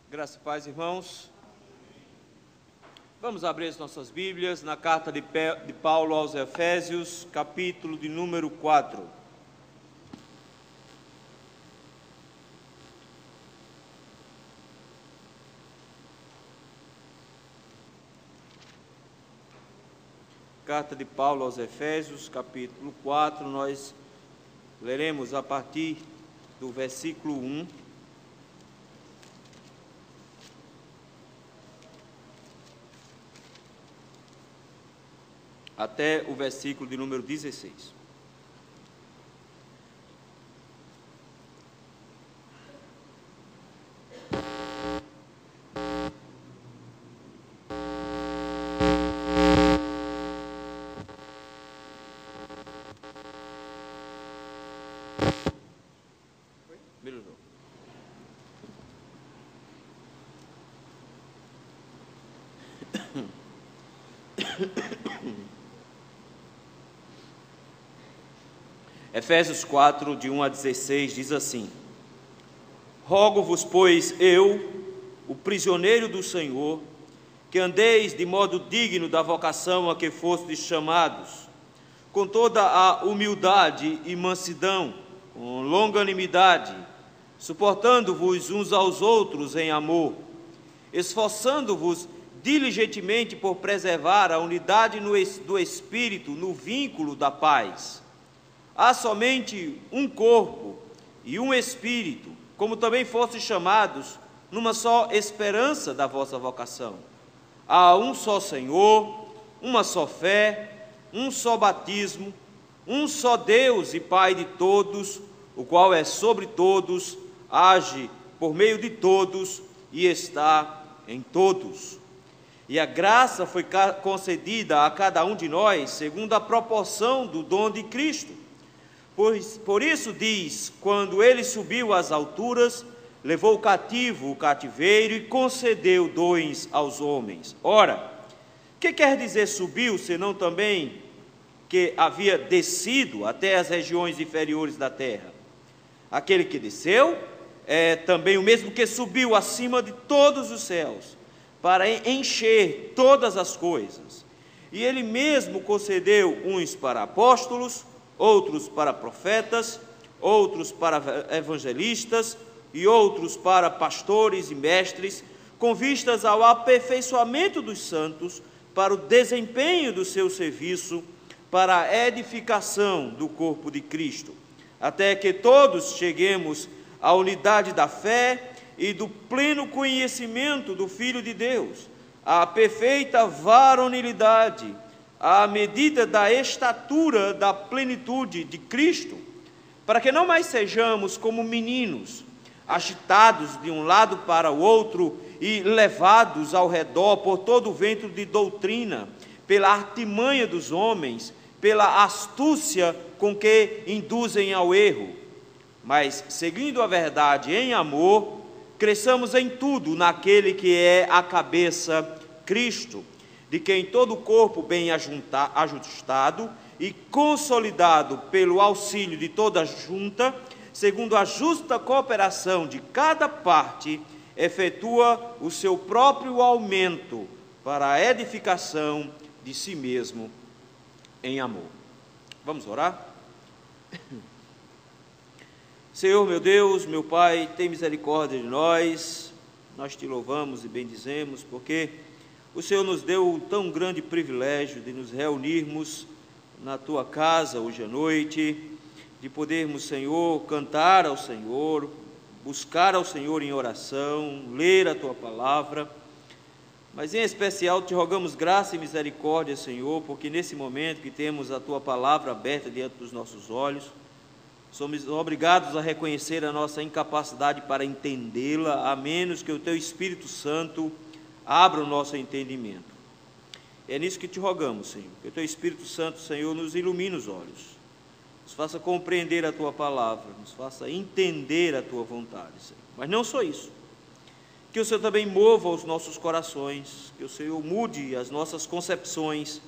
Graça e paz, irmãos. Vamos abrir as nossas Bíblias na carta de Paulo aos Efésios, capítulo de número 4. Carta de Paulo aos Efésios, capítulo 4, nós leremos a partir do versículo 1. Até o versículo de número 16. Melhorou. Efésios 4, de 1 a 16, diz assim: Rogo-vos, pois, eu, o prisioneiro do Senhor, que andeis de modo digno da vocação a que fostes chamados, com toda a humildade e mansidão, com longanimidade, suportando-vos uns aos outros em amor, esforçando-vos diligentemente por preservar a unidade do Espírito no vínculo da paz. Há somente um corpo e um Espírito, como também fostes chamados, numa só esperança da vossa vocação. Há um só Senhor, uma só fé, um só batismo, um só Deus e Pai de todos, o qual é sobre todos, age por meio de todos e está em todos. E a graça foi concedida a cada um de nós, segundo a proporção do dom de Cristo. Por isso diz, quando ele subiu às alturas, levou cativo o cativeiro e concedeu dons aos homens. Ora, que quer dizer subiu, senão também que havia descido até as regiões inferiores da terra? Aquele que desceu é também o mesmo que subiu acima de todos os céus, para encher todas as coisas. E ele mesmo concedeu uns para apóstolos, outros para profetas, outros para evangelistas e outros para pastores e mestres, com vistas ao aperfeiçoamento dos santos, para o desempenho do seu serviço, para a edificação do corpo de Cristo, até que todos cheguemos à unidade da fé e do pleno conhecimento do Filho de Deus, à perfeita varonilidade, à medida da estatura da plenitude de Cristo, para que não mais sejamos como meninos, agitados de um lado para o outro e levados ao redor por todo o vento de doutrina, pela artimanha dos homens, pela astúcia com que induzem ao erro, mas, seguindo a verdade em amor, cresçamos em tudo naquele que é a cabeça, Cristo, de quem todo o corpo bem ajustado e consolidado pelo auxílio de toda a junta, segundo a justa cooperação de cada parte, efetua o seu próprio aumento para a edificação de si mesmo em amor. Vamos orar? Senhor, meu Deus, meu Pai, tem misericórdia de nós te louvamos e bendizemos, porque o Senhor nos deu o tão grande privilégio de nos reunirmos na Tua casa hoje à noite, de podermos, Senhor, cantar ao Senhor, buscar ao Senhor em oração, ler a Tua palavra, mas em especial te rogamos graça e misericórdia, Senhor, porque nesse momento que temos a Tua palavra aberta diante dos nossos olhos, somos obrigados a reconhecer a nossa incapacidade para entendê-la, a menos que o Teu Espírito Santo abra o nosso entendimento. É nisso que te rogamos, Senhor, que o Teu Espírito Santo, Senhor, nos ilumine os olhos, nos faça compreender a Tua palavra, nos faça entender a Tua vontade, Senhor. Mas não só isso, que o Senhor também mova os nossos corações, que o Senhor mude as nossas concepções,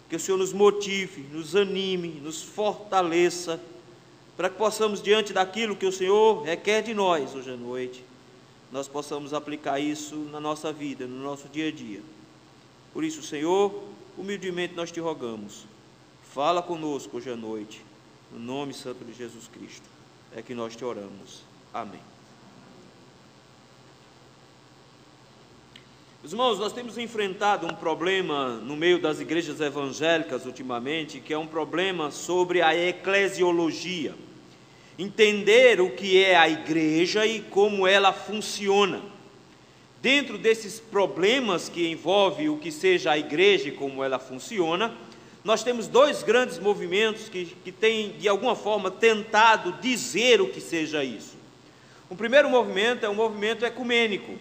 que o Senhor nos motive, nos anime, nos fortaleça, para que possamos, diante daquilo que o Senhor requer de nós hoje à noite, nós possamos aplicar isso na nossa vida, no nosso dia a dia. Por isso, Senhor, humildemente nós te rogamos, fala conosco hoje à noite, no nome santo de Jesus Cristo, é que nós te oramos. Amém. Meus irmãos, nós temos enfrentado um problema no meio das igrejas evangélicas ultimamente, que é um problema sobre a eclesiologia. Entender o que é a igreja e como ela funciona. Dentro desses problemas que envolvem o que seja a igreja e como ela funciona, nós temos dois grandes movimentos que têm, de alguma forma, tentado dizer o que seja isso. O primeiro movimento é o movimento ecumênico.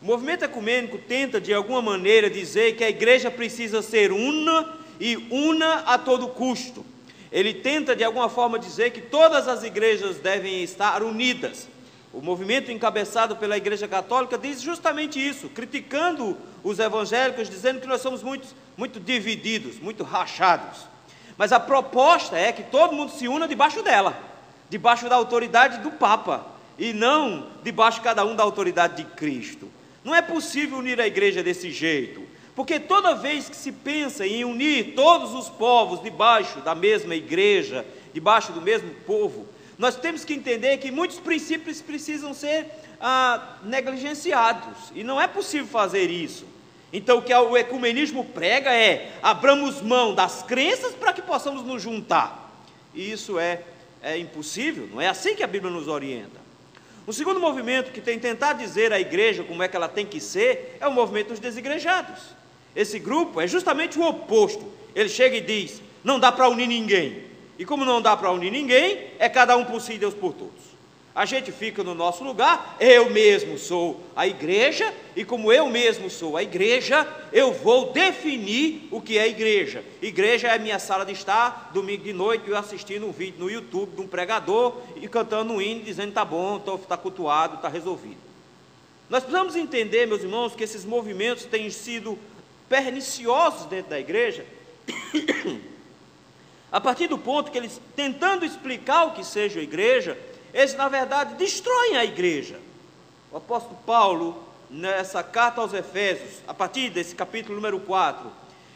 O movimento ecumênico tenta, de alguma maneira, dizer que a igreja precisa ser una e una a todo custo. Ele tenta, de alguma forma, dizer que todas as igrejas devem estar unidas. O movimento encabeçado pela Igreja Católica diz justamente isso, criticando os evangélicos, dizendo que nós somos muito divididos, muito rachados. Mas a proposta é que todo mundo se una debaixo dela, debaixo da autoridade do Papa, e não debaixo cada um da autoridade de Cristo. Não é possível unir a igreja desse jeito, porque toda vez que se pensa em unir todos os povos debaixo da mesma igreja, debaixo do mesmo povo, nós temos que entender que muitos princípios precisam ser negligenciados, e não é possível fazer isso. Então o que o ecumenismo prega é, abramos mão das crenças para que possamos nos juntar, e isso é impossível, não é assim que a Bíblia nos orienta. O segundo movimento que tem tentado dizer à igreja como é que ela tem que ser, é o movimento dos desigrejados. Esse grupo é justamente o oposto. Ele chega e diz, não dá para unir ninguém. E como não dá para unir ninguém, é cada um por si e Deus por todos. A gente fica no nosso lugar, eu mesmo sou a igreja, e como eu mesmo sou a igreja, eu vou definir o que é igreja. Igreja é a minha sala de estar, domingo de noite, eu assistindo um vídeo no YouTube de um pregador, e cantando um hino, dizendo, tá bom, está cultuado, está resolvido. Nós precisamos entender, meus irmãos, que esses movimentos têm sido perniciosos dentro da igreja, a partir do ponto que eles, tentando explicar o que seja a igreja, eles na verdade destroem a igreja. O apóstolo Paulo, nessa carta aos Efésios, a partir desse capítulo número 4,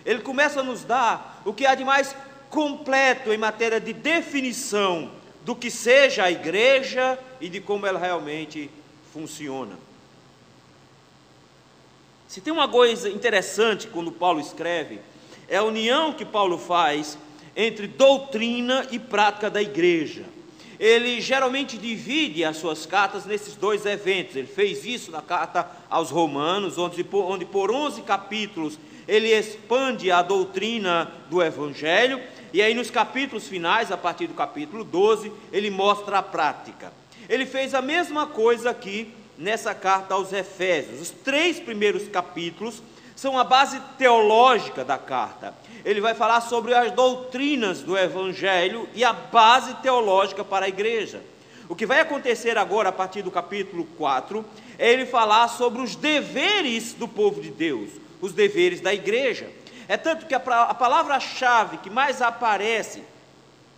ele começa a nos dar o que há de mais completo em matéria de definição do que seja a igreja e de como ela realmente funciona. Se tem uma coisa interessante quando Paulo escreve, é a união que Paulo faz entre doutrina e prática da igreja. Ele geralmente divide as suas cartas nesses dois eventos. Ele fez isso na carta aos Romanos, onde por 11 capítulos ele expande a doutrina do Evangelho, e aí nos capítulos finais, a partir do capítulo 12, ele mostra a prática. Ele fez a mesma coisa aqui nessa carta aos Efésios. Os 3 primeiros capítulos são a base teológica da carta. Ele vai falar sobre as doutrinas do Evangelho e a base teológica para a igreja. O que vai acontecer agora, a partir do capítulo 4, é ele falar sobre os deveres do povo de Deus, os deveres da igreja. É tanto que a palavra-chave que mais aparece,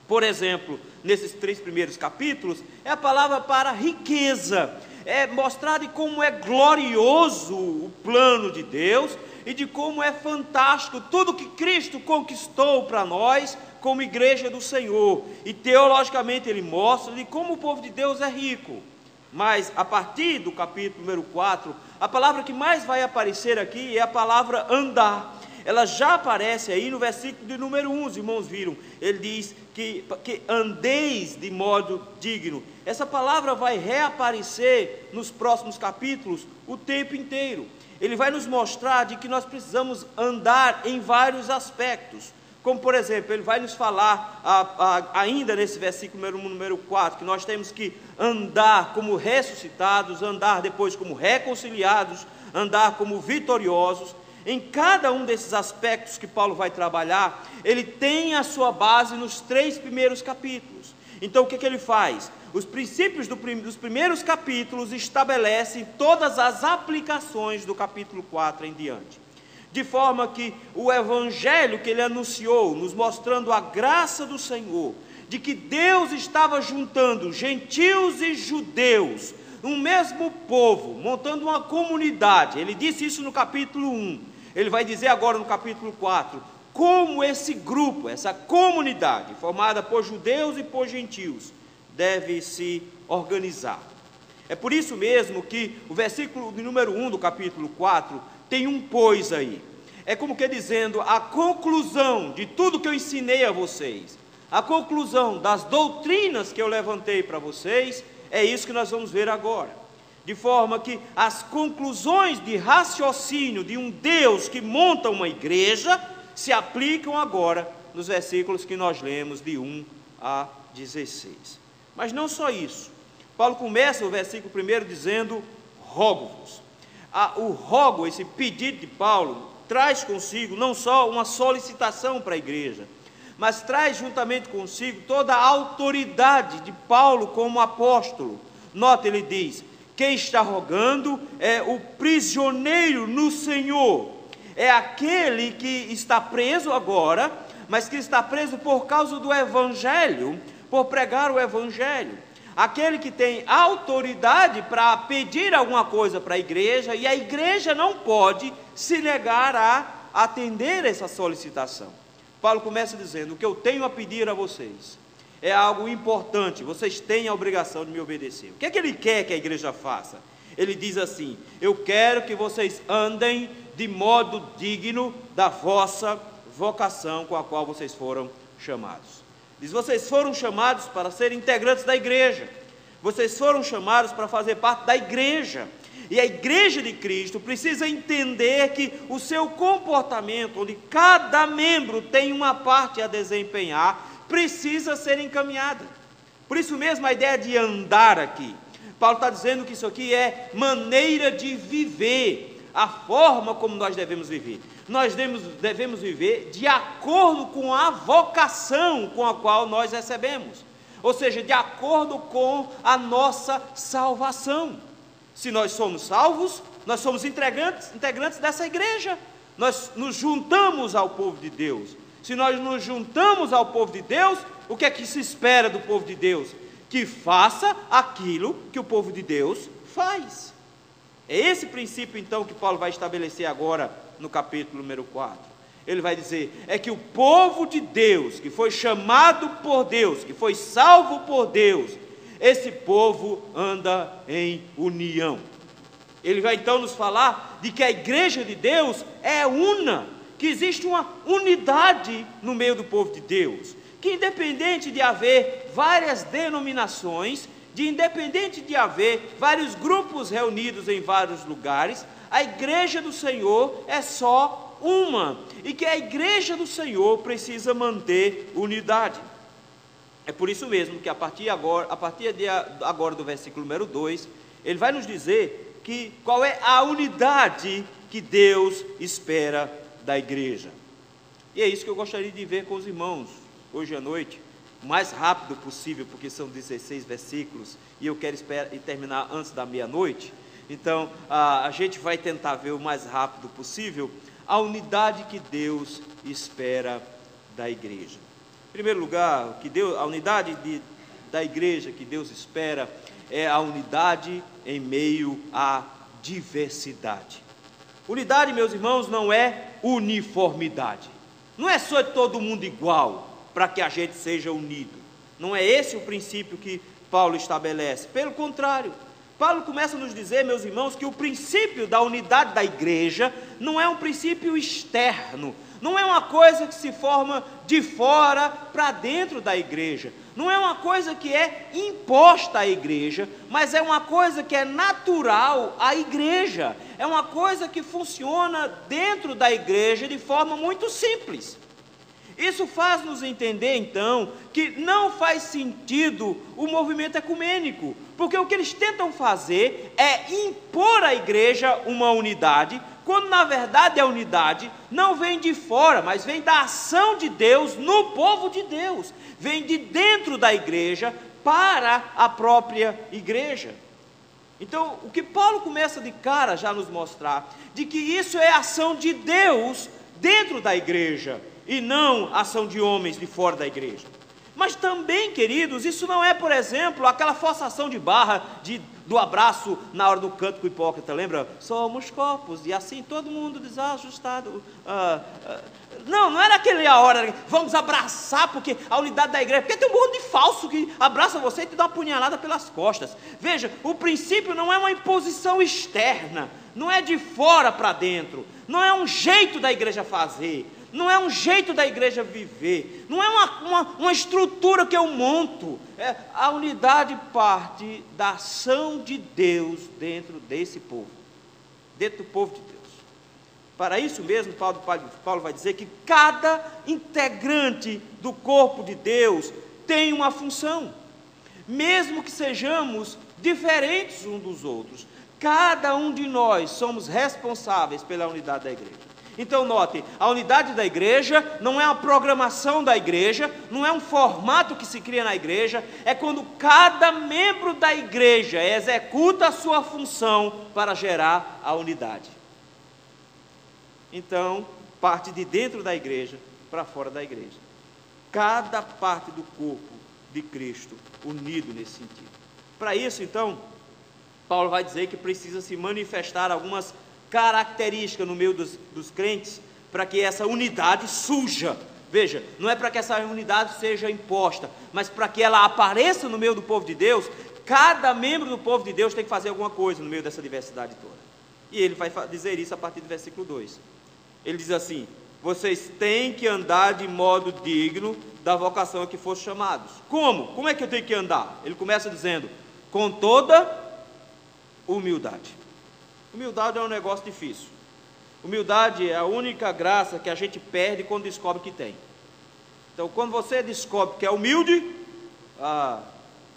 por exemplo, nesses 3 primeiros capítulos, é a palavra para riqueza. É mostrar de como é glorioso o plano de Deus e de como é fantástico tudo que Cristo conquistou para nós como igreja do Senhor. E teologicamente ele mostra de como o povo de Deus é rico. Mas a partir do capítulo número 4, a palavra que mais vai aparecer aqui é a palavra andar. Ela já aparece aí no versículo de número 1, os irmãos viram. Ele diz que andeis de modo digno. Essa palavra vai reaparecer nos próximos capítulos o tempo inteiro. Ele vai nos mostrar de que nós precisamos andar em vários aspectos. Como, por exemplo, ele vai nos falar, ainda nesse versículo número 4, que nós temos que andar como ressuscitados, andar depois como reconciliados, andar como vitoriosos. Em cada um desses aspectos que Paulo vai trabalhar, ele tem a sua base nos 3 primeiros capítulos. Então o que ele faz? Os princípios dos primeiros capítulos estabelecem todas as aplicações do capítulo 4 em diante. De forma que o evangelho que ele anunciou, nos mostrando a graça do Senhor, de que Deus estava juntando gentios e judeus um mesmo povo, montando uma comunidade. Ele disse isso no capítulo 1, ele vai dizer agora no capítulo 4, como esse grupo, essa comunidade, formada por judeus e por gentios, deve se organizar. É por isso mesmo que o versículo de número 1 do capítulo 4 tem um pois aí. É como que dizendo, a conclusão de tudo que eu ensinei a vocês, a conclusão das doutrinas que eu levantei para vocês, é isso que nós vamos ver agora. De forma que as conclusões de raciocínio de um Deus que monta uma igreja se aplicam agora nos versículos que nós lemos de 1 a 16. Mas não só isso. Paulo começa o versículo 1 dizendo, rogo-vos. O rogo, esse pedido de Paulo, traz consigo não só uma solicitação para a igreja, mas traz juntamente consigo toda a autoridade de Paulo como apóstolo. Nota, ele diz, quem está rogando é o prisioneiro no Senhor, é aquele que está preso agora, mas que está preso por causa do Evangelho, por pregar o Evangelho, aquele que tem autoridade para pedir alguma coisa para a igreja, e a igreja não pode se negar a atender essa solicitação. Paulo começa dizendo, o que eu tenho a pedir a vocês é algo importante, vocês têm a obrigação de me obedecer. O que é que ele quer que a igreja faça? Ele diz assim, eu quero que vocês andem de modo digno da vossa vocação com a qual vocês foram chamados. Diz, vocês foram chamados para serem integrantes da igreja, vocês foram chamados para fazer parte da igreja, e a igreja de Cristo precisa entender que o seu comportamento, onde cada membro tem uma parte a desempenhar, precisa ser encaminhada. Por isso mesmo a ideia de andar aqui, Paulo está dizendo que isso aqui é maneira de viver, a forma como nós devemos viver. Nós devemos viver de acordo com a vocação com a qual nós recebemos, ou seja, de acordo com a nossa salvação. Se nós somos salvos, nós somos integrantes dessa igreja, nós nos juntamos ao povo de Deus. Se nós nos juntamos ao povo de Deus, o que é que se espera do povo de Deus? Que faça aquilo que o povo de Deus faz. É esse princípio então que Paulo vai estabelecer agora no capítulo número 4. Ele vai dizer, é que o povo de Deus, que foi chamado por Deus, que foi salvo por Deus, esse povo anda em união. Ele vai então nos falar de que a igreja de Deus é una, que existe uma unidade no meio do povo de Deus, que independente de haver várias denominações, independente de haver vários grupos reunidos em vários lugares, a igreja do Senhor é só uma, e que a igreja do Senhor precisa manter unidade. É por isso mesmo que a partir de agora do versículo número 2, ele vai nos dizer qual é a unidade que Deus espera da igreja. E é isso que eu gostaria de ver com os irmãos hoje à noite, o mais rápido possível, porque são 16 versículos, e eu quero terminar antes da meia-noite. Então, a gente vai tentar ver o mais rápido possível a unidade que Deus espera da igreja. Em primeiro lugar, a unidade da igreja que Deus espera é a unidade em meio à diversidade. Unidade, meus irmãos, não é uniformidade. Não é só todo mundo igual para que a gente seja unido. Não é esse o princípio que Paulo estabelece. Pelo contrário, Paulo começa a nos dizer, meus irmãos, que o princípio da unidade da igreja não é um princípio externo, não é uma coisa que se forma de fora para dentro da igreja, não é uma coisa que é imposta à igreja, mas é uma coisa que é natural à igreja, é uma coisa que funciona dentro da igreja de forma muito simples. Isso faz nos entender, então, que não faz sentido o movimento ecumênico, porque o que eles tentam fazer é impor à igreja uma unidade, quando na verdade a unidade não vem de fora, mas vem da ação de Deus no povo de Deus, vem de dentro da igreja para a própria igreja. Então, o que Paulo começa de cara já nos mostrar, de que isso é ação de Deus dentro da igreja, e não ação de homens de fora da igreja. Mas também, queridos, isso não é, por exemplo, aquela forçação de barra de do abraço na hora do cântico hipócrita, lembra? Somos corpos, e assim todo mundo desajustado. Não era aquele a hora, vamos abraçar, porque a unidade da igreja, porque tem um monte de falso que abraça você e te dá uma punhalada pelas costas. Veja, o princípio não é uma imposição externa, não é de fora para dentro, não é um jeito da igreja fazer, não é um jeito da igreja viver, não é uma estrutura que eu monto. A unidade parte da ação de Deus dentro desse povo, dentro do povo de Deus. Para isso mesmo, Paulo vai dizer que cada integrante do corpo de Deus tem uma função, mesmo que sejamos diferentes uns dos outros, cada um de nós somos responsáveis pela unidade da igreja. Então note, a unidade da igreja não é a programação da igreja, não é um formato que se cria na igreja, é quando cada membro da igreja executa a sua função para gerar a unidade. Então, parte de dentro da igreja para fora da igreja. Cada parte do corpo de Cristo unido nesse sentido. Para isso, então, Paulo vai dizer que precisa se manifestar algumas características no meio dos crentes, para que essa unidade surja. Veja, não é para que essa unidade seja imposta, mas para que ela apareça no meio do povo de Deus. Cada membro do povo de Deus tem que fazer alguma coisa no meio dessa diversidade toda. E ele vai dizer isso a partir do versículo 2. Ele diz assim: vocês têm que andar de modo digno da vocação a que foram chamados. Como? Como é que eu tenho que andar? Ele começa dizendo: com toda humildade. Humildade é um negócio difícil. Humildade é a única graça que a gente perde quando descobre que tem. Então, quando você descobre que é humilde,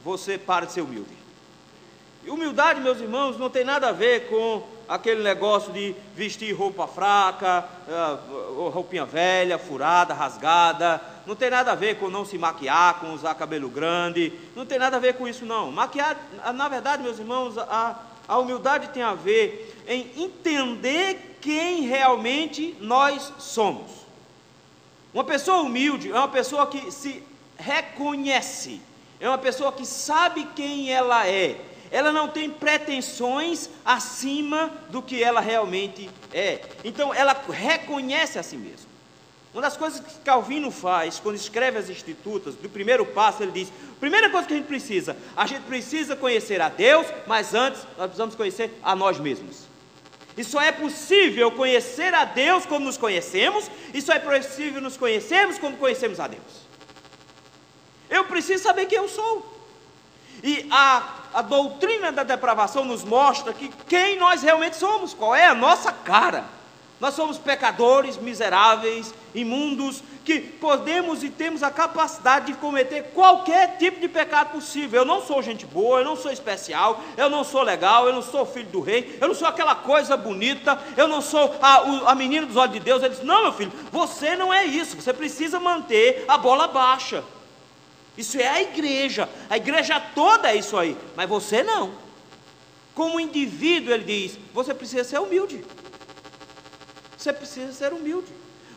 você para de ser humilde. E humildade, meus irmãos, não tem nada a ver com aquele negócio de vestir roupa fraca, roupinha velha, furada, rasgada. Não tem nada a ver com não se maquiar, com usar cabelo grande. Não tem nada a ver com isso, não. Maquiar, na verdade, meus irmãos, a humildade tem a ver em entender quem realmente nós somos. Uma pessoa humilde é uma pessoa que se reconhece, é uma pessoa que sabe quem ela é. Ela não tem pretensões acima do que ela realmente é. Então ela reconhece a si mesma. Uma das coisas que Calvino faz quando escreve as Institutas, do primeiro passo, ele diz: primeira coisa que a gente precisa conhecer a Deus, mas antes nós precisamos conhecer a nós mesmos. E só é possível conhecer a Deus quando nos conhecemos, e só é possível nos conhecermos quando conhecemos a Deus. Eu preciso saber quem eu sou. E a doutrina da depravação nos mostra que quem nós realmente somos, qual é a nossa cara. Nós somos pecadores, miseráveis, imundos, que podemos e temos a capacidade de cometer qualquer tipo de pecado possível. Eu não sou gente boa, eu não sou especial, eu não sou legal, eu não sou filho do rei, eu não sou aquela coisa bonita, eu não sou a menina dos olhos de Deus. Ele diz: não, meu filho, você não é isso, você precisa manter a bola baixa. Isso é a igreja toda é isso aí, mas você não. Como indivíduo, ele diz, você precisa ser humilde. Você precisa ser humilde,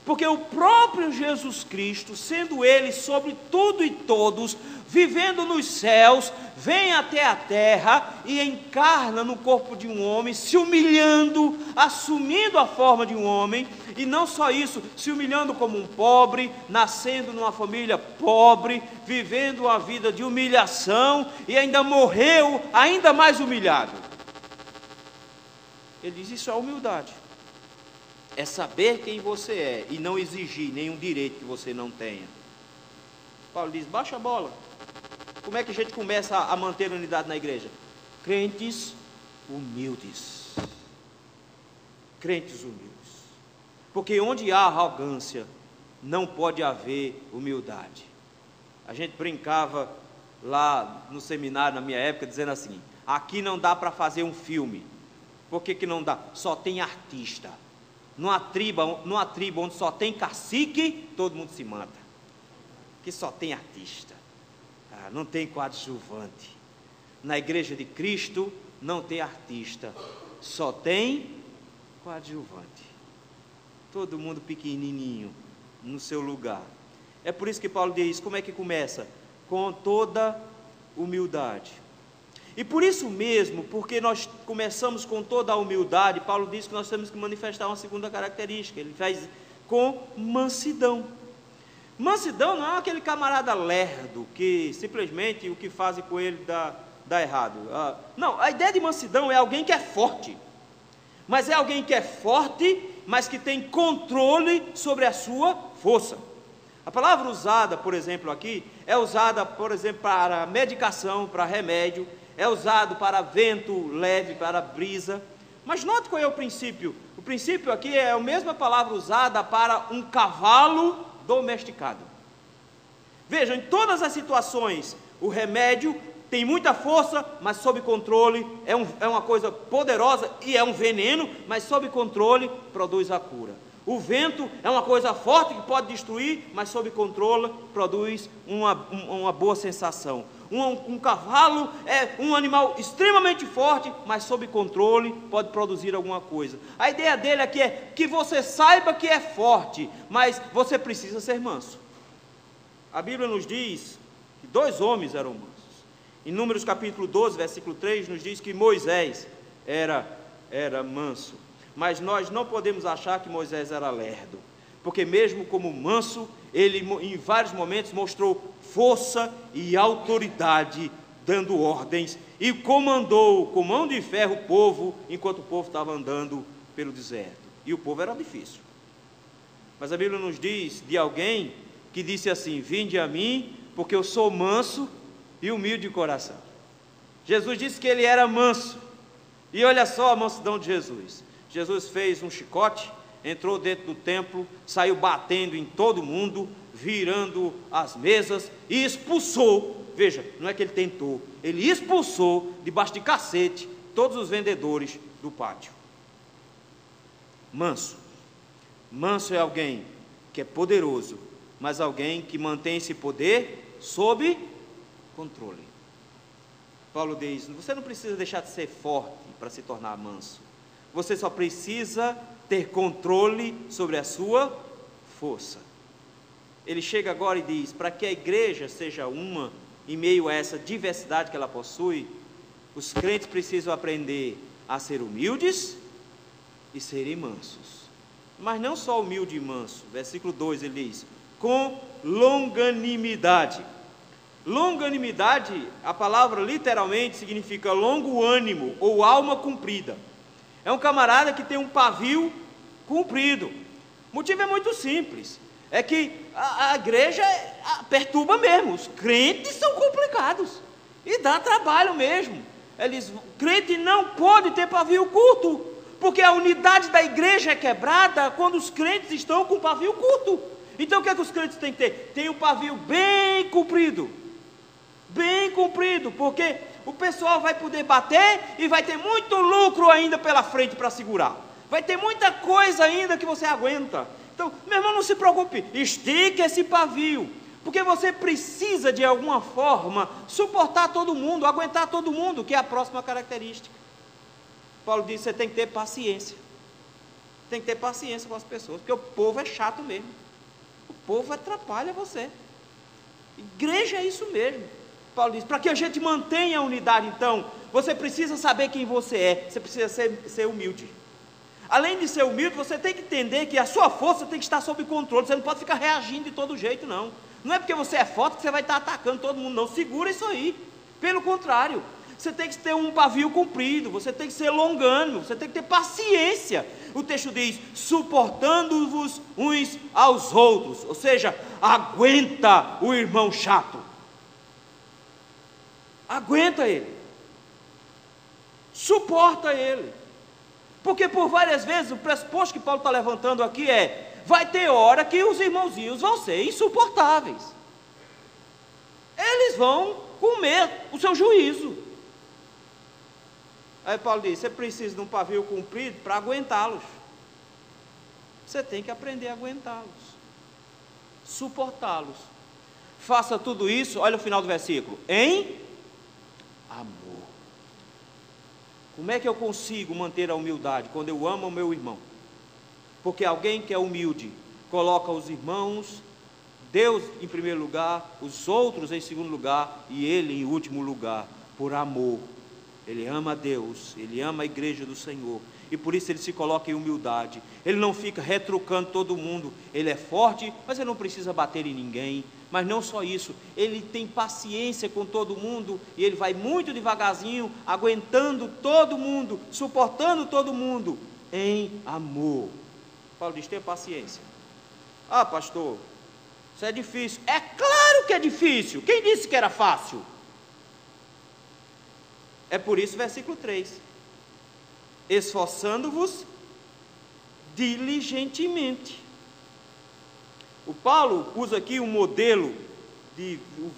porque o próprio Jesus Cristo, sendo Ele sobre tudo e todos, vivendo nos céus, vem até a terra e encarna no corpo de um homem, se humilhando, assumindo a forma de um homem, e não só isso, se humilhando como um pobre, nascendo numa família pobre, vivendo uma vida de humilhação, e ainda morreu ainda mais humilhado. Ele diz: isso é humildade. É saber quem você é e não exigir nenhum direito que você não tenha. Paulo diz: baixa a bola. Como é que a gente começa a manter a unidade na igreja? Crentes humildes. Crentes humildes. Porque onde há arrogância, não pode haver humildade. A gente brincava lá no seminário, na minha época, dizendo assim: aqui não dá para fazer um filme. Por que não dá? Só tem artista. Numa tribo onde só tem cacique, todo mundo se mata. Que só tem artista. Não tem coadjuvante. Na igreja de Cristo não tem artista, só tem coadjuvante. Todo mundo pequenininho no seu lugar. É por isso que Paulo diz: como é que começa? Com toda humildade. E por isso mesmo, porque nós começamos com toda a humildade, Paulo diz que nós temos que manifestar uma segunda característica, ele faz com mansidão. Mansidão não é aquele camarada lerdo, que simplesmente o que fazem com ele dá errado. Não, a ideia de mansidão é alguém que é forte, mas é alguém que é forte, mas que tem controle sobre a sua força. A palavra usada, por exemplo, aqui, é usada, por exemplo, para medicação, para remédio, é usado para vento leve, para brisa. Mas note qual é o princípio. O princípio aqui é a mesma palavra usada para um cavalo domesticado. Veja, em todas as situações, o remédio tem muita força, mas sob controle, é uma coisa poderosa e é um veneno, mas sob controle produz a cura. O vento é uma coisa forte que pode destruir, mas sob controle produz uma boa sensação. Um cavalo é um animal extremamente forte, mas sob controle pode produzir alguma coisa. A ideia dele aqui é que você saiba que é forte, mas você precisa ser manso. A Bíblia nos diz que 2 homens eram mansos. Em Números capítulo 12, versículo 3, nos diz que Moisés era manso. Mas nós não podemos achar que Moisés era lerdo, porque mesmo como manso, ele em vários momentos mostrou força e autoridade, dando ordens, e comandou com mão de ferro o povo, enquanto o povo estava andando pelo deserto, e o povo era difícil. Mas a Bíblia nos diz de alguém que disse assim: vinde a mim, porque eu sou manso e humilde de coração. Jesus disse que ele era manso, e olha só a mansidão de Jesus. Jesus fez um chicote, entrou dentro do templo, saiu batendo em todo mundo, virando as mesas e expulsou. Veja, não é que ele tentou, ele expulsou debaixo de cacete todos os vendedores do pátio. Manso é alguém que é poderoso, mas alguém que mantém esse poder sob controle. Paulo diz: você não precisa deixar de ser forte para se tornar manso, você só precisa ter controle sobre a sua força. Ele chega agora e diz: para que a igreja seja uma, em meio a essa diversidade que ela possui, os crentes precisam aprender a ser humildes e serem mansos. Mas não só humilde e manso. Versículo 2 ele diz: com longanimidade. Longanimidade, a palavra literalmente significa longo ânimo ou alma comprida. É um camarada que tem um pavio comprido. O motivo é muito simples, é que a igreja perturba mesmo, os crentes são complicados, e dá trabalho mesmo. Crente não pode ter pavio curto, porque a unidade da igreja é quebrada quando os crentes estão com pavio curto. Então o que é que os crentes têm que ter? Tem um pavio bem comprido, porque o pessoal vai poder bater e vai ter muito lucro ainda pela frente para segurar. Vai ter muita coisa ainda que você aguenta. Então, meu irmão, não se preocupe, estique esse pavio, porque você precisa de alguma forma suportar todo mundo, aguentar todo mundo, que é a próxima característica. Paulo diz: você tem que ter paciência. Tem que ter paciência com as pessoas, porque o povo é chato mesmo. O povo atrapalha você. Igreja é isso mesmo. Paulo diz: para que a gente mantenha a unidade, então, você precisa saber quem você é, você precisa ser humilde. Além de ser humilde, você tem que entender que a sua força tem que estar sob controle, você não pode ficar reagindo de todo jeito, não. Não é porque você é forte que você vai estar atacando todo mundo, não. Segura isso aí. Pelo contrário, você tem que ter um pavio comprido, você tem que ser longânimo, você tem que ter paciência. O texto diz: suportando-vos uns aos outros, ou seja, aguenta o irmão chato. Aguenta ele, suporta ele, porque por várias vezes o pressuposto que Paulo está levantando aqui vai ter hora que os irmãozinhos vão ser insuportáveis, eles vão comer o seu juízo. Aí Paulo diz: você precisa de um pavio comprido para aguentá-los, você tem que aprender a aguentá-los, suportá-los. Faça tudo isso, olha o final do versículo, em amor. Como é que eu consigo manter a humildade? Quando eu amo o meu irmão. Porque alguém que é humilde coloca os irmãos, Deus em primeiro lugar, os outros em segundo lugar e ele em último lugar, por amor. Ele ama a Deus, ele ama a igreja do Senhor, e por isso ele se coloca em humildade. Ele não fica retrucando todo mundo. Ele é forte, mas ele não precisa bater em ninguém. Mas não só isso, ele tem paciência com todo mundo, e ele vai muito devagarzinho, aguentando todo mundo, suportando todo mundo, em amor. Paulo diz: tenha paciência. Ah, pastor, isso é difícil. É claro que é difícil. Quem disse que era fácil? É por isso, versículo 3: esforçando-vos diligentemente. O Paulo usa aqui um modelo,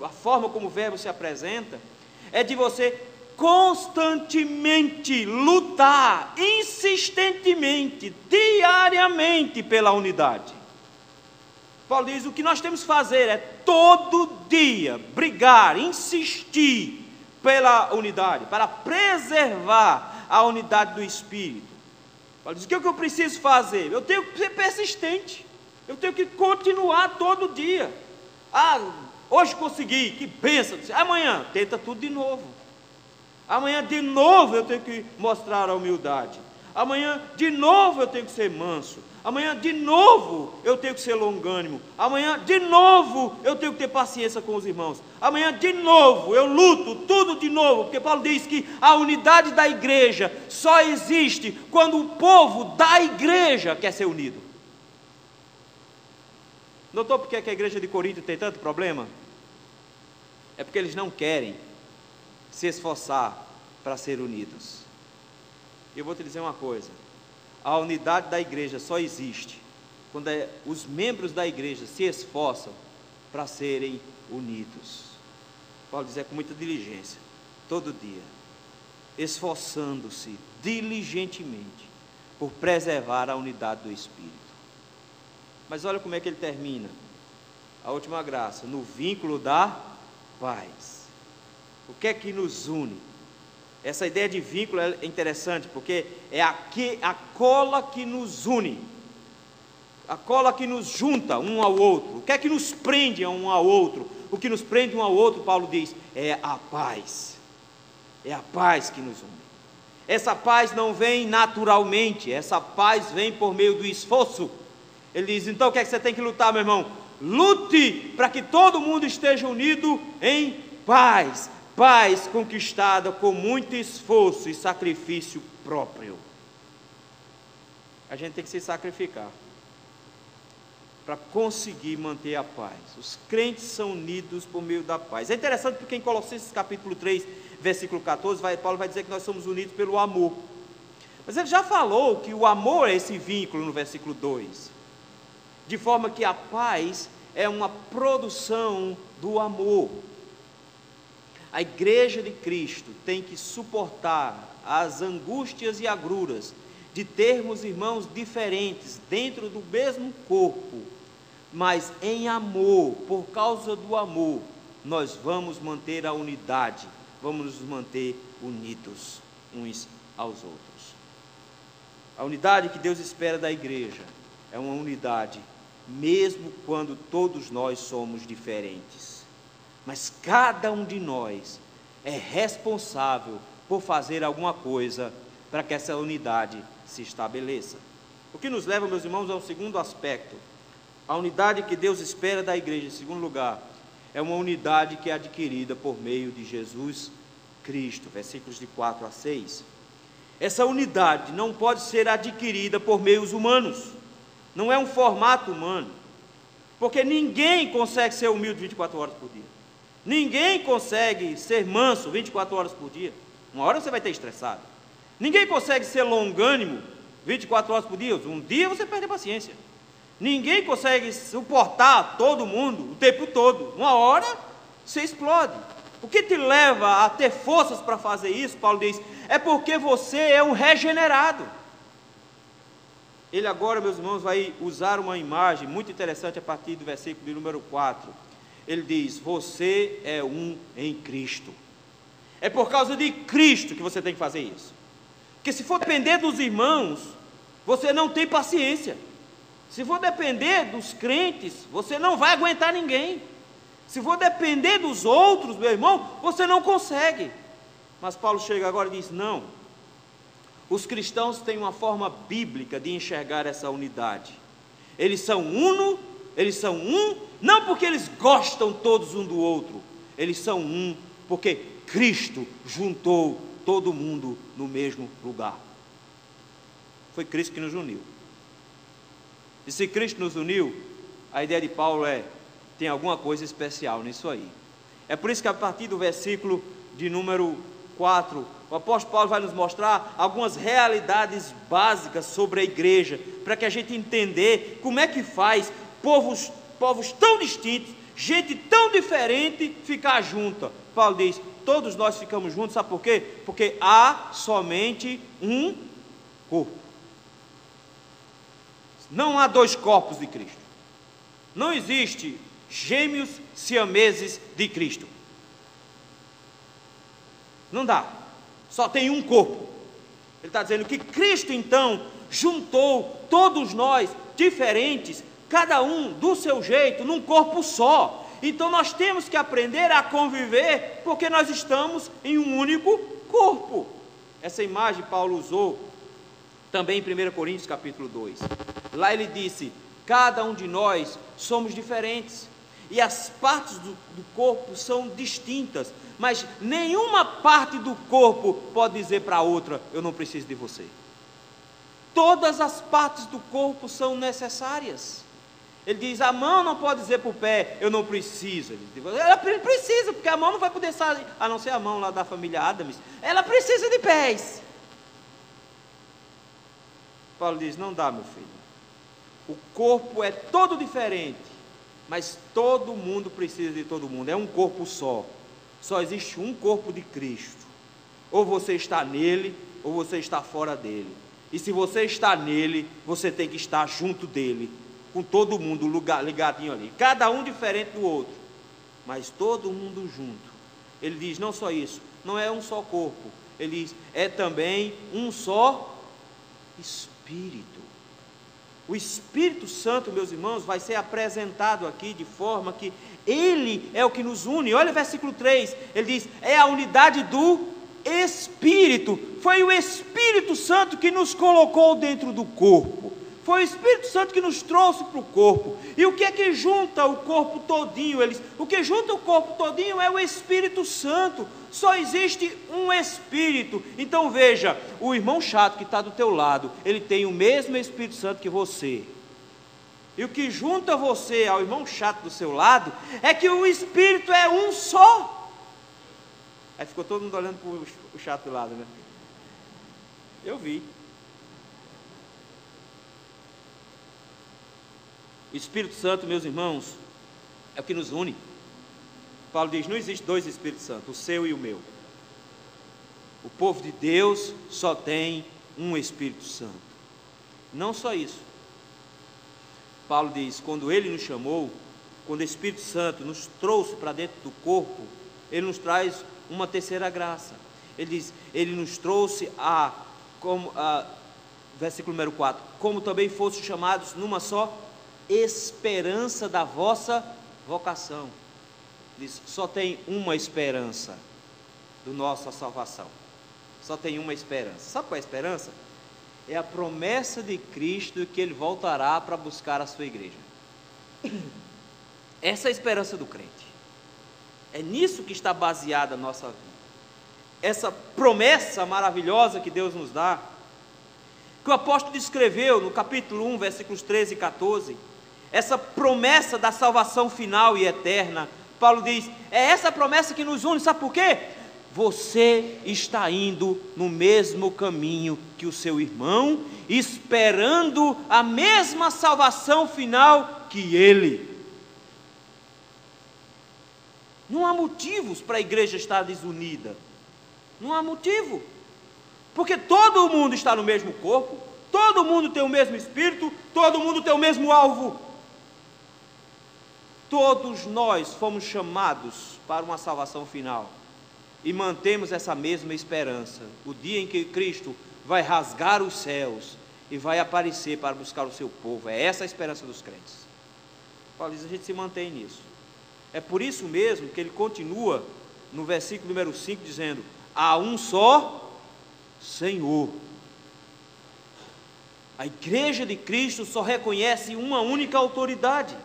a forma como o verbo se apresenta, é de você constantemente lutar, insistentemente, diariamente pela unidade. Paulo diz: o que nós temos que fazer é todo dia brigar, insistir pela unidade, para preservar a unidade do Espírito. Paulo diz: o que eu preciso fazer? Eu tenho que ser persistente, eu tenho que continuar todo dia. Ah, hoje consegui, que bênção. Amanhã, tenta tudo de novo. Amanhã de novo eu tenho que mostrar a humildade. Amanhã de novo eu tenho que ser manso. Amanhã de novo eu tenho que ser longânimo. Amanhã de novo eu tenho que ter paciência com os irmãos. Amanhã de novo eu luto tudo de novo, porque Paulo diz que a unidade da igreja só existe quando o povo da igreja quer ser unido. Notou porque é que a igreja de Corinto tem tanto problema? É porque eles não querem se esforçar para ser unidos. Eu vou te dizer uma coisa: a unidade da igreja só existe quando os membros da igreja se esforçam para serem unidos. Paulo diz: é com muita diligência, todo dia, esforçando-se diligentemente por preservar a unidade do Espírito. Mas olha como é que ele termina a última graça: no vínculo da paz. O que é que nos une? Essa ideia de vínculo é interessante, porque é a cola que nos une, a cola que nos junta um ao outro. O que é que nos prende um ao outro? O que nos prende um ao outro, Paulo diz, é a paz. É a paz que nos une. Essa paz não vem naturalmente, essa paz vem por meio do esforço. Ele diz: então o que é que você tem que lutar, meu irmão? Lute para que todo mundo esteja unido em paz. Paz conquistada com muito esforço e sacrifício próprio. A gente tem que se sacrificar para conseguir manter a paz. Os crentes são unidos por meio da paz. É interessante porque em Colossenses capítulo 3, versículo 14, Paulo vai dizer que nós somos unidos pelo amor. Mas ele já falou que o amor é esse vínculo no versículo 2. De forma que a paz é uma produção do amor. A igreja de Cristo tem que suportar as angústias e agruras de termos irmãos diferentes dentro do mesmo corpo, mas em amor. Por causa do amor, nós vamos manter a unidade, vamos nos manter unidos uns aos outros. A unidade que Deus espera da igreja é uma unidade, mesmo quando todos nós somos diferentes. Mas cada um de nós é responsável por fazer alguma coisa para que essa unidade se estabeleça. O que nos leva, meus irmãos, ao segundo aspecto. A unidade que Deus espera da igreja, em segundo lugar, é uma unidade que é adquirida por meio de Jesus Cristo. Versículos de 4 a 6. Essa unidade não pode ser adquirida por meios humanos. Não é um formato humano. Porque ninguém consegue ser humilde 24 horas por dia. Ninguém consegue ser manso 24 horas por dia. Uma hora você vai ter estressado. Ninguém consegue ser longânimo 24 horas por dia. Um dia você perde a paciência. Ninguém consegue suportar todo mundo o tempo todo. Uma hora você explode. O que te leva a ter forças para fazer isso, Paulo diz, é porque você é um regenerado. Ele agora, meus irmãos, vai usar uma imagem muito interessante a partir do versículo de número 4. Ele diz: você é um em Cristo. É por causa de Cristo que você tem que fazer isso. Porque se for depender dos irmãos, você não tem paciência. Se for depender dos crentes, você não vai aguentar ninguém. Se for depender dos outros, meu irmão, você não consegue. Mas Paulo chega agora e diz: não, os cristãos têm uma forma bíblica de enxergar essa unidade. Eles são um, não porque eles gostam todos um do outro, eles são um porque Cristo juntou todo mundo no mesmo lugar. Foi Cristo que nos uniu. E se Cristo nos uniu, a ideia de Paulo tem alguma coisa especial nisso aí. É por isso que a partir do versículo de número 4, o apóstolo Paulo vai nos mostrar algumas realidades básicas sobre a igreja, para que a gente entender como é que faz povos tão distintos, gente tão diferente ficar junta. Paulo diz: todos nós ficamos juntos, sabe por quê? Porque há somente um corpo. Não há dois corpos de Cristo. Não existe gêmeos siameses de Cristo. Não dá. Só tem um corpo. Ele está dizendo que Cristo então juntou todos nós diferentes, cada um do seu jeito, num corpo só. Então nós temos que aprender a conviver, porque nós estamos em um único corpo. Essa imagem Paulo usou também em 1 Coríntios capítulo 2. Lá ele disse: cada um de nós somos diferentes, e as partes do corpo são distintas, mas nenhuma parte do corpo pode dizer para a outra: eu não preciso de você. Todas as partes do corpo são necessárias. Ele diz: a mão não pode dizer para o pé: eu não preciso. Ela precisa, porque a mão não vai poder sair, a não ser a mão lá da família Adams. Ela precisa de pés. Paulo diz: não dá, meu filho. O corpo é todo diferente, mas todo mundo precisa de todo mundo. É um corpo só. Só existe um corpo de Cristo. Ou você está nele, ou você está fora dele. E se você está nele, você tem que estar junto dele, com todo mundo ligadinho ali, cada um diferente do outro, mas todo mundo junto. Ele diz: não só isso, não é um só corpo, ele diz: é também um só Espírito. O Espírito Santo, meus irmãos, vai ser apresentado aqui de forma que ele é o que nos une. Olha o versículo 3, ele diz: é a unidade do Espírito. Foi o Espírito Santo que nos colocou dentro do corpo. Foi o Espírito Santo que nos trouxe para o corpo. E o que é que junta o corpo todinho? O que junta o corpo todinho é o Espírito Santo. Só existe um Espírito. Então veja, o irmão chato que está do teu lado, ele tem o mesmo Espírito Santo que você. E o que junta você ao irmão chato do seu lado é que o Espírito é um só. Aí ficou todo mundo olhando para o chato do lado, né? Eu vi. O Espírito Santo, meus irmãos, é o que nos une. Paulo diz: não existe dois Espíritos Santos, o seu e o meu. O povo de Deus só tem um Espírito Santo. Não só isso. Paulo diz: quando ele nos chamou, quando o Espírito Santo nos trouxe para dentro do corpo, ele nos traz uma terceira graça. Ele diz: ele nos trouxe versículo número 4, como também fossem chamados numa só esperança da vossa vocação. Diz: só tem uma esperança do nossa salvação. Só tem uma esperança. Sabe qual é a esperança? É a promessa de Cristo que Ele voltará para buscar a sua igreja. Essa é a esperança do crente. É nisso que está baseada a nossa vida. Essa promessa maravilhosa que Deus nos dá, que o apóstolo descreveu no capítulo 1, versículos 13 e 14, essa promessa da salvação final e eterna. Paulo diz: é essa promessa que nos une. Sabe por quê? Você está indo no mesmo caminho que o seu irmão, esperando a mesma salvação final que ele. Não há motivos para a igreja estar desunida. Não há motivo. Porque todo mundo está no mesmo corpo, todo mundo tem o mesmo espírito, todo mundo tem o mesmo alvo. Todos nós fomos chamados para uma salvação final e mantemos essa mesma esperança. O dia em que Cristo vai rasgar os céus e vai aparecer para buscar o seu povo. É essa a esperança dos crentes. Paulo diz: a gente se mantém nisso. É por isso mesmo que ele continua no versículo número 5 dizendo: há um só Senhor. A igreja de Cristo só reconhece uma única autoridade.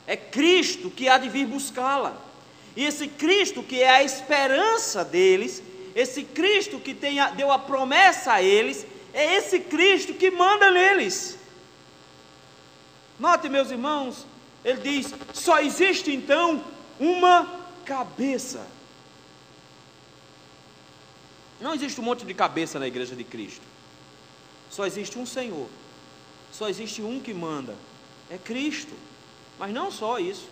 É Cristo que há de vir buscá-la. E esse Cristo que é a esperança deles, esse Cristo que deu a promessa a eles, é esse Cristo que manda neles. Note, meus irmãos, ele diz: só existe então uma cabeça. Não existe um monte de cabeça na igreja de Cristo. Só existe um Senhor. Só existe um que manda. É Cristo. Mas não só isso.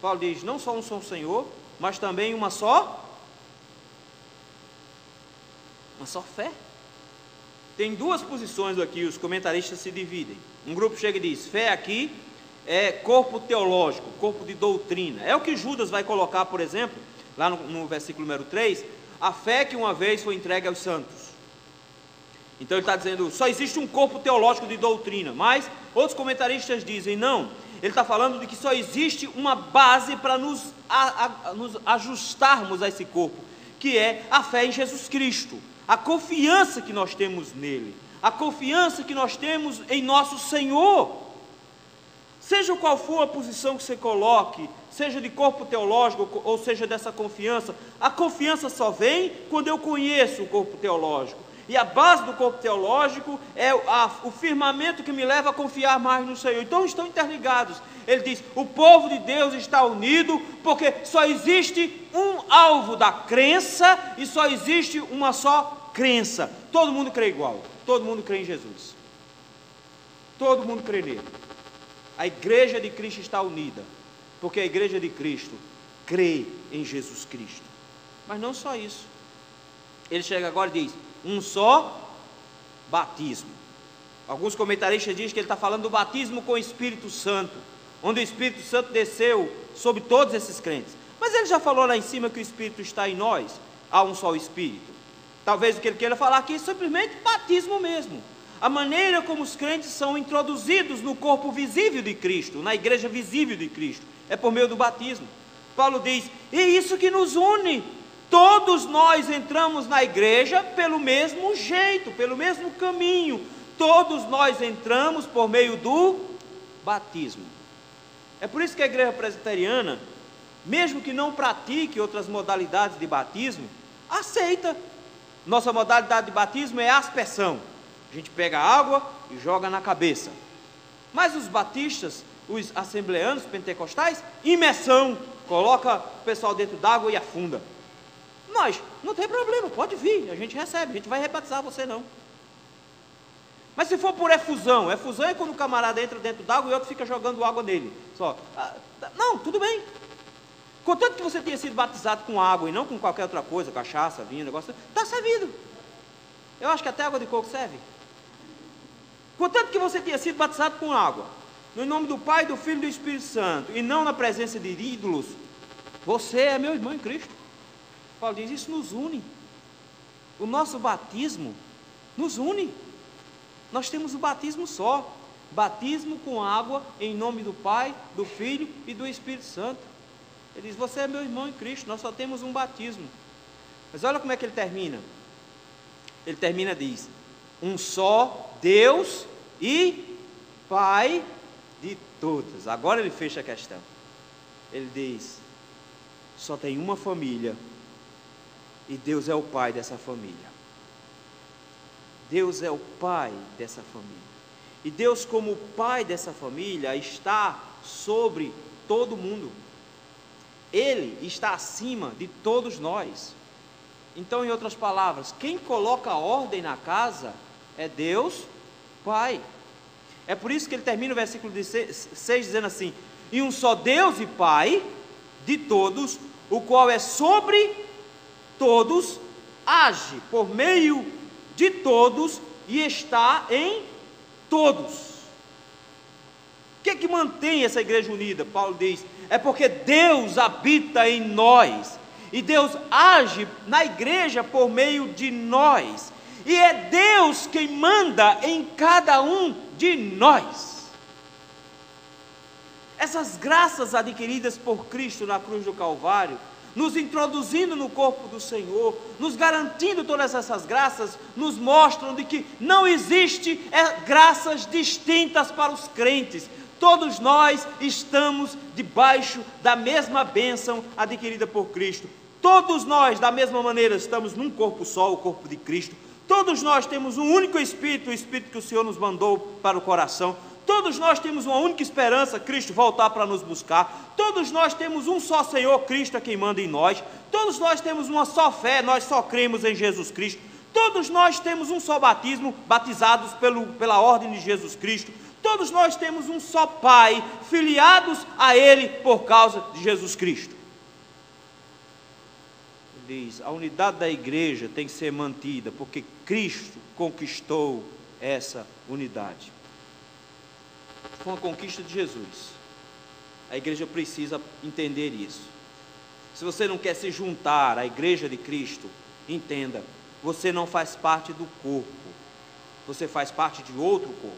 Paulo diz: não só um só Senhor, mas também uma só fé. Tem duas posições aqui, os comentaristas se dividem. Um grupo chega e diz: fé aqui é corpo teológico, corpo de doutrina. É o que Judas vai colocar, por exemplo, lá no versículo número 3, a fé que uma vez foi entregue aos santos. Então ele está dizendo, só existe um corpo teológico de doutrina, mas outros comentaristas dizem, não, ele está falando de que só existe uma base para nos ajustarmos a esse corpo, que é a fé em Jesus Cristo, a confiança que nós temos nele, a confiança que nós temos em nosso Senhor. Seja qual for a posição que você coloque, seja de corpo teológico ou seja dessa confiança, a confiança só vem quando eu conheço o corpo teológico. E a base do corpo teológico é o firmamento que me leva a confiar mais no Senhor. Então estão interligados. Ele diz, o povo de Deus está unido porque só existe um alvo da crença e só existe uma só crença. Todo mundo crê igual, todo mundo crê em Jesus. Todo mundo crê nele. A igreja de Cristo está unida, porque a igreja de Cristo crê em Jesus Cristo. Mas não só isso. Ele chega agora e diz, um só batismo. Alguns comentaristas dizem que ele está falando do batismo com o Espírito Santo, onde o Espírito Santo desceu sobre todos esses crentes. Mas ele já falou lá em cima que o Espírito está em nós, há um só Espírito. Talvez o que ele queira falar aqui é simplesmente batismo mesmo. A maneira como os crentes são introduzidos no corpo visível de Cristo, na igreja visível de Cristo, é por meio do batismo. Paulo diz, e isso que nos une. Todos nós entramos na igreja pelo mesmo jeito, pelo mesmo caminho. Todos nós entramos por meio do batismo. É por isso que a igreja presbiteriana, mesmo que não pratique outras modalidades de batismo, aceita. Nossa modalidade de batismo é a aspersão. A gente pega água e joga na cabeça. Mas os batistas, os assembleanos, pentecostais, imersão. Coloca o pessoal dentro d'água e afunda. Nós, não tem problema, pode vir, a gente recebe, a gente vai rebatizar você não. Mas se for por efusão é quando o camarada entra dentro d'água e o outro fica jogando água nele, só. Não, tudo bem. Contanto que você tenha sido batizado com água e não com qualquer outra coisa, cachaça, vinho, negócio, está servido. Eu acho que até água de coco serve. Contanto que você tenha sido batizado com água, no nome do Pai, do Filho e do Espírito Santo, e não na presença de ídolos, você é meu irmão em Cristo. Paulo diz, isso nos une. O nosso batismo nos une. Nós temos o batismo só. Batismo com água em nome do Pai, do Filho e do Espírito Santo. Ele diz, você é meu irmão em Cristo, nós só temos um batismo. Mas olha como é que ele termina. Ele termina, diz, um só Deus e Pai de todos. Agora ele fecha a questão. Ele diz, só tem uma família. E Deus é o pai dessa família. Deus é o pai dessa família. E Deus, como pai dessa família, está sobre todo mundo. Ele está acima de todos nós. Então, em outras palavras, quem coloca ordem na casa é Deus, Pai. É por isso que ele termina o versículo 6 dizendo assim, e um só Deus e Pai de todos, o qual é sobre todos, age por meio de todos e está em todos. O que é que mantém essa igreja unida? Paulo diz, é porque Deus habita em nós, e Deus age na igreja por meio de nós, e é Deus quem manda em cada um de nós. Essas graças adquiridas por Cristo na cruz do Calvário nos introduzindo no corpo do Senhor, nos garantindo todas essas graças, nos mostram de que não existe graças distintas para os crentes. Todos nós estamos debaixo da mesma bênção adquirida por Cristo. Todos nós, da mesma maneira, estamos num corpo só, o corpo de Cristo. Todos nós temos um único Espírito, o Espírito que o Senhor nos mandou para o coração. Todos nós temos uma única esperança, Cristo voltar para nos buscar. Todos nós temos um só Senhor, Cristo é quem manda em nós. Todos nós temos uma só fé, nós só cremos em Jesus Cristo. Todos nós temos um só batismo, batizados pela ordem de Jesus Cristo. Todos nós temos um só Pai, filiados a Ele por causa de Jesus Cristo. Ele diz, a unidade da igreja tem que ser mantida, porque Cristo conquistou essa unidade. Foi uma conquista de Jesus. A igreja precisa entender isso. Se você não quer se juntar à igreja de Cristo, entenda, você não faz parte do corpo, você faz parte de outro corpo.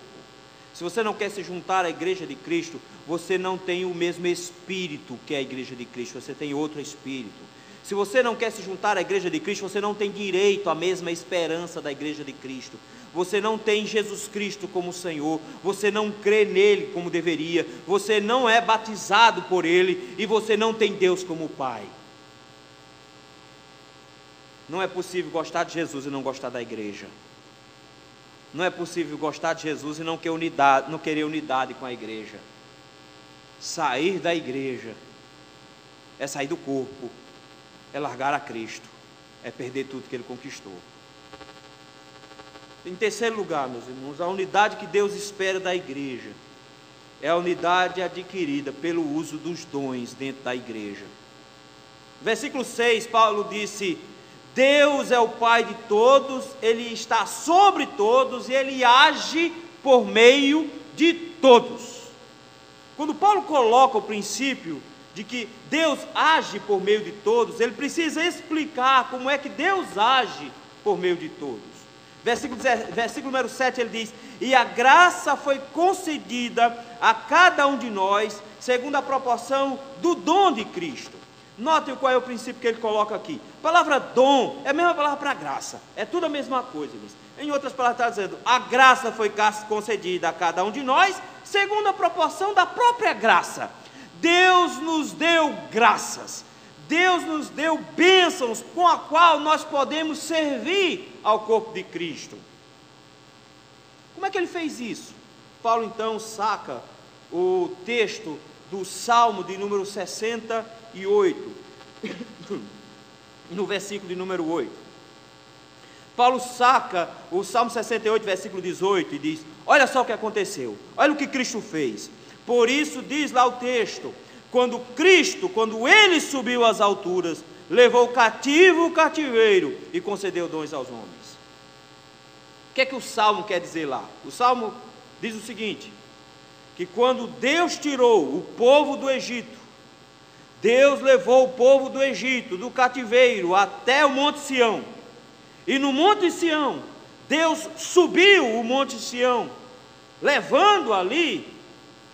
Se você não quer se juntar à igreja de Cristo, você não tem o mesmo espírito que a igreja de Cristo, você tem outro espírito. Se você não quer se juntar à igreja de Cristo, você não tem direito à mesma esperança da igreja de Cristo. Você não tem Jesus Cristo como Senhor, você não crê nele como deveria, você não é batizado por ele e você não tem Deus como Pai. Não é possível gostar de Jesus e não gostar da igreja. Não é possível gostar de Jesus e não querer unidade com a igreja. Sair da igreja é sair do corpo, é largar a Cristo, é perder tudo que ele conquistou. Em terceiro lugar, meus irmãos, a unidade que Deus espera da igreja é a unidade adquirida pelo uso dos dons dentro da igreja. Versículo 6, Paulo disse: Deus é o Pai de todos, Ele está sobre todos e Ele age por meio de todos. Quando Paulo coloca o princípio de que Deus age por meio de todos, ele precisa explicar como é que Deus age por meio de todos. Versículo número 7, ele diz: e a graça foi concedida a cada um de nós, segundo a proporção do dom de Cristo. Notem qual é o princípio que ele coloca aqui. A palavra dom é a mesma palavra para graça, é tudo a mesma coisa. Em outras palavras está dizendo, a graça foi concedida a cada um de nós, segundo a proporção da própria graça. Deus nos deu graças, Deus nos deu bênçãos com a qual nós podemos servir ao corpo de Cristo. Como é que ele fez isso? Paulo então saca o texto do Salmo de número 68, no versículo de número 8. Paulo saca o Salmo 68, versículo 18 e diz, olha só o que aconteceu, olha o que Cristo fez. Por isso diz lá o texto, quando ele subiu às alturas, levou cativo o cativeiro e concedeu dons aos homens. O que é que o Salmo quer dizer lá? O Salmo diz o seguinte, que quando Deus tirou o povo do Egito, Deus levou o povo do Egito, do cativeiro, até o Monte Sião, e no Monte Sião, Deus subiu o Monte Sião, levando ali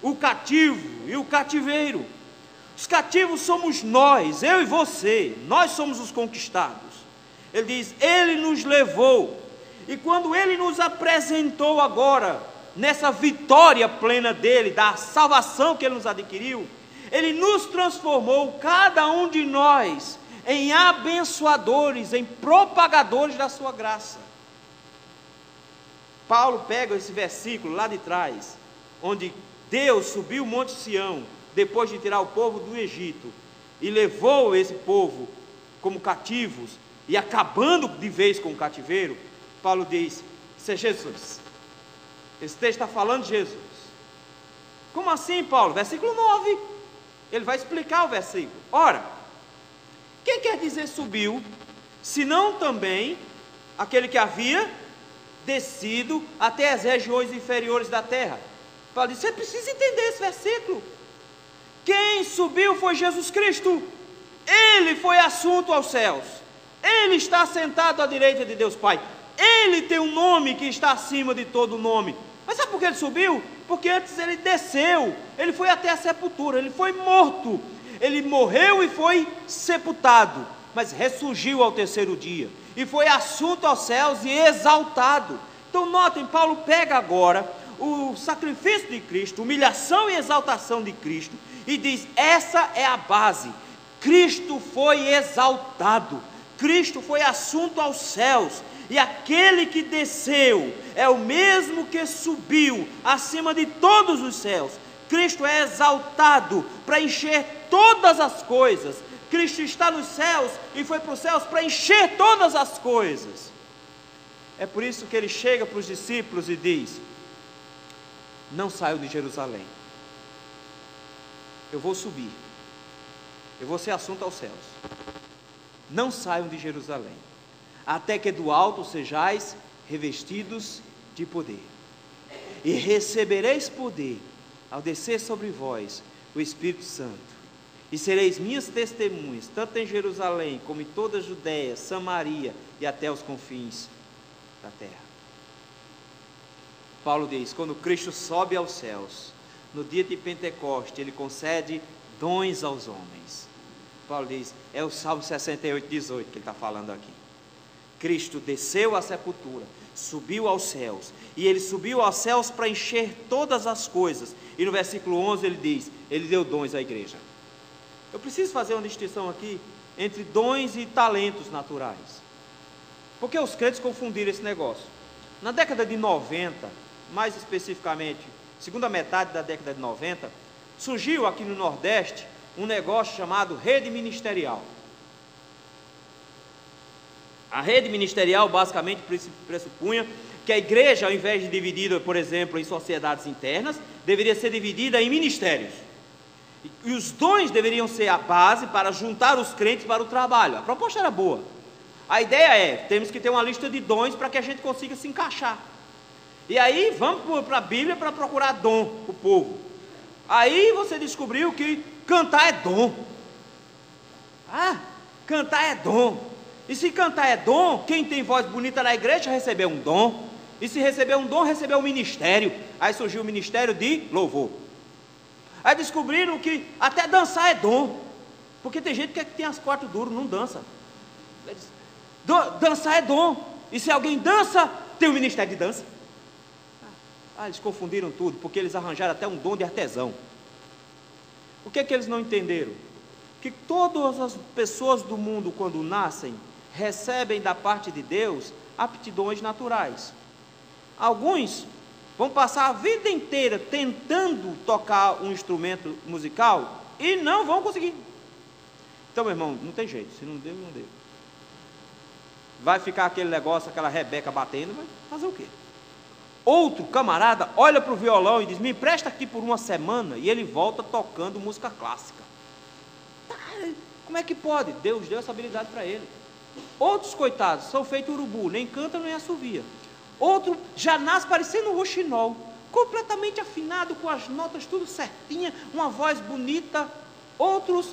o cativo e o cativeiro. Os cativos somos nós, eu e você, nós somos os conquistados. Ele diz, ele nos levou, e quando ele nos apresentou agora, nessa vitória plena dele, da salvação que ele nos adquiriu, ele nos transformou, cada um de nós, em abençoadores, em propagadores da sua graça. Paulo pega esse versículo lá de trás, onde Deus subiu o Monte Sião, depois de tirar o povo do Egito, e levou esse povo como cativos, e acabando de vez com o cativeiro, Paulo diz, isso é Jesus. Esse texto está falando de Jesus. Como assim, Paulo? Versículo 9, ele vai explicar o versículo. Ora, quem quer dizer subiu, senão também aquele que havia descido até as regiões inferiores da terra? Paulo diz, você precisa entender esse versículo. Quem subiu foi Jesus Cristo, ele foi assunto aos céus, ele está sentado à direita de Deus Pai, ele tem um nome que está acima de todo nome. Mas sabe por que ele subiu? Porque antes ele desceu, ele foi até a sepultura, ele foi morto, ele morreu e foi sepultado, mas ressurgiu ao terceiro dia, e foi assunto aos céus e exaltado. Então notem, Paulo pega agora o sacrifício de Cristo, humilhação e exaltação de Cristo, e diz: essa é a base. Cristo foi exaltado, Cristo foi assunto aos céus, e aquele que desceu é o mesmo que subiu acima de todos os céus. Cristo é exaltado para encher todas as coisas. Cristo está nos céus e foi para os céus para encher todas as coisas. É por isso que ele chega para os discípulos e diz: não saiam de Jerusalém, eu vou subir, eu vou ser assunto aos céus. Não saiam de Jerusalém, até que do alto sejais revestidos de poder, e recebereis poder ao descer sobre vós o Espírito Santo, e sereis minhas testemunhas, tanto em Jerusalém, como em toda a Judéia, Samaria e até os confins da terra. Paulo diz: quando Cristo sobe aos céus, no dia de Pentecoste, ele concede dons aos homens. Paulo diz, é o Salmo 68, 18 que ele está falando aqui. Cristo desceu à sepultura, subiu aos céus, e ele subiu aos céus para encher todas as coisas. E no versículo 11 ele diz, ele deu dons à igreja. Eu preciso fazer uma distinção aqui entre dons e talentos naturais, porque os crentes confundiram esse negócio. Na década de 90, mais especificamente, segunda metade da década de 90, surgiu aqui no Nordeste um negócio chamado rede ministerial. A rede ministerial basicamente pressupunha que a igreja, ao invés de dividida, por exemplo, em sociedades internas, deveria ser dividida em ministérios. E os dons deveriam ser a base para juntar os crentes para o trabalho. A proposta era boa. A ideia é, temos que ter uma lista de dons para que a gente consiga se encaixar. E aí vamos para a Bíblia para procurar dom para o povo. Aí você descobriu que cantar é dom. Cantar é dom. E se cantar é dom, quem tem voz bonita na igreja recebeu um dom. E se receber um dom, recebeu um ministério. Aí surgiu o ministério de louvor. Aí descobriram que até dançar é dom. Porque tem gente que tem as quatro duras, não dança. Dançar é dom. E se alguém dança, tem o ministério de dança. Eles confundiram tudo, porque eles arranjaram até um dom de artesão. O que é que eles não entenderam? Que todas as pessoas do mundo, quando nascem, recebem da parte de Deus aptidões naturais. Alguns vão passar a vida inteira tentando tocar um instrumento musical e não vão conseguir. Então, meu irmão, não tem jeito, se não deu, não deu. Vai ficar aquele negócio, aquela Rebeca batendo, vai fazer o quê? Outro camarada olha para o violão e diz, me empresta aqui por uma semana, e ele volta tocando música clássica. Como é que pode? Deus deu essa habilidade para ele. Outros, coitados, são feitos urubu, nem canta nem assovia. Outro já nasce parecendo um roxinol, completamente afinado, com as notas tudo certinha, uma voz bonita. Outros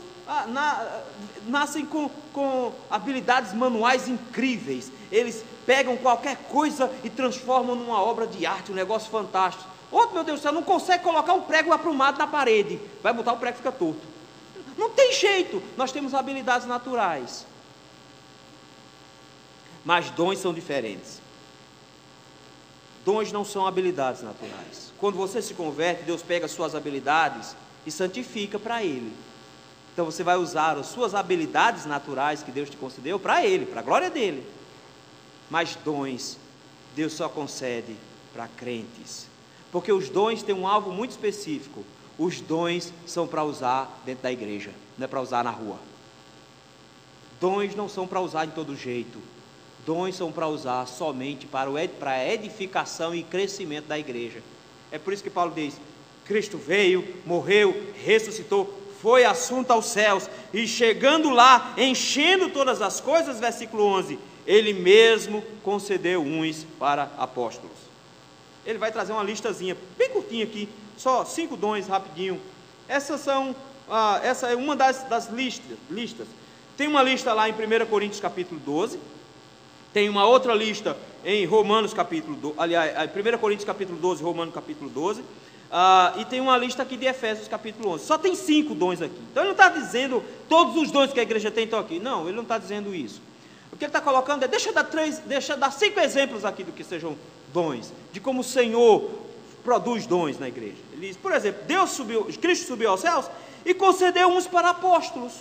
nascem com habilidades manuais incríveis. Eles pegam qualquer coisa e transformam numa obra de arte, um negócio fantástico. Outro, meu Deus do céu, não consegue colocar um prego aprumado na parede, vai botar o prego e fica torto. Não tem jeito, nós temos habilidades naturais, mas dons são diferentes. Dons não são habilidades naturais. Quando você se converte, Deus pega as suas habilidades e santifica para Ele. Então você vai usar as suas habilidades naturais que Deus te concedeu para Ele, para a glória dEle. Mas dons, Deus só concede para crentes, porque os dons têm um alvo muito específico. Os dons são para usar dentro da igreja, não é para usar na rua. Dons não são para usar em todo jeito. Dons são para usar somente para a edificação e crescimento da igreja. É por isso que Paulo diz, Cristo veio, morreu, ressuscitou, foi assunto aos céus, e chegando lá, enchendo todas as coisas, versículo 11, Ele mesmo concedeu uns para apóstolos. Ele vai trazer uma listazinha, bem curtinha aqui, só 5 dons rapidinho. Essa é uma das listas. Tem uma lista lá em 1 Coríntios capítulo 12, tem uma outra lista em Romanos capítulo 12, aliás, 1 Coríntios capítulo 12, Romanos capítulo 12, E tem uma lista aqui de Efésios capítulo 11. Só tem 5 dons aqui. Então ele não está dizendo todos os dons que a igreja tem estão aqui. Não, ele não está dizendo isso. O que ele está colocando é, deixa eu dar 5 exemplos aqui do que sejam dons, de como o Senhor produz dons na igreja. Ele diz, por exemplo, Cristo subiu aos céus e concedeu uns para apóstolos.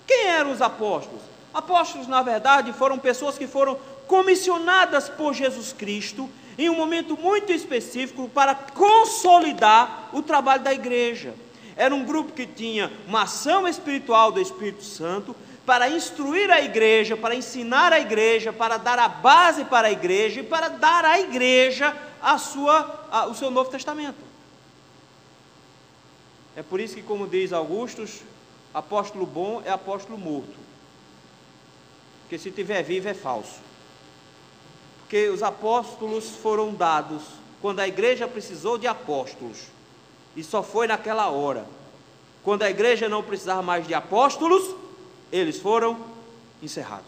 Quem eram os apóstolos? Apóstolos, na verdade, foram pessoas que foram comissionadas por Jesus Cristo em um momento muito específico para consolidar o trabalho da igreja. Era um grupo que tinha uma ação espiritual do Espírito Santo para instruir a igreja, para ensinar a igreja, para dar a base para a igreja e para dar à igreja o seu Novo Testamento. É por isso que, como diz Augustus, apóstolo bom é apóstolo morto. Porque se estiver vivo é falso. Porque os apóstolos foram dados quando a igreja precisou de apóstolos. E só foi naquela hora. Quando a igreja não precisava mais de apóstolos, eles foram encerrados.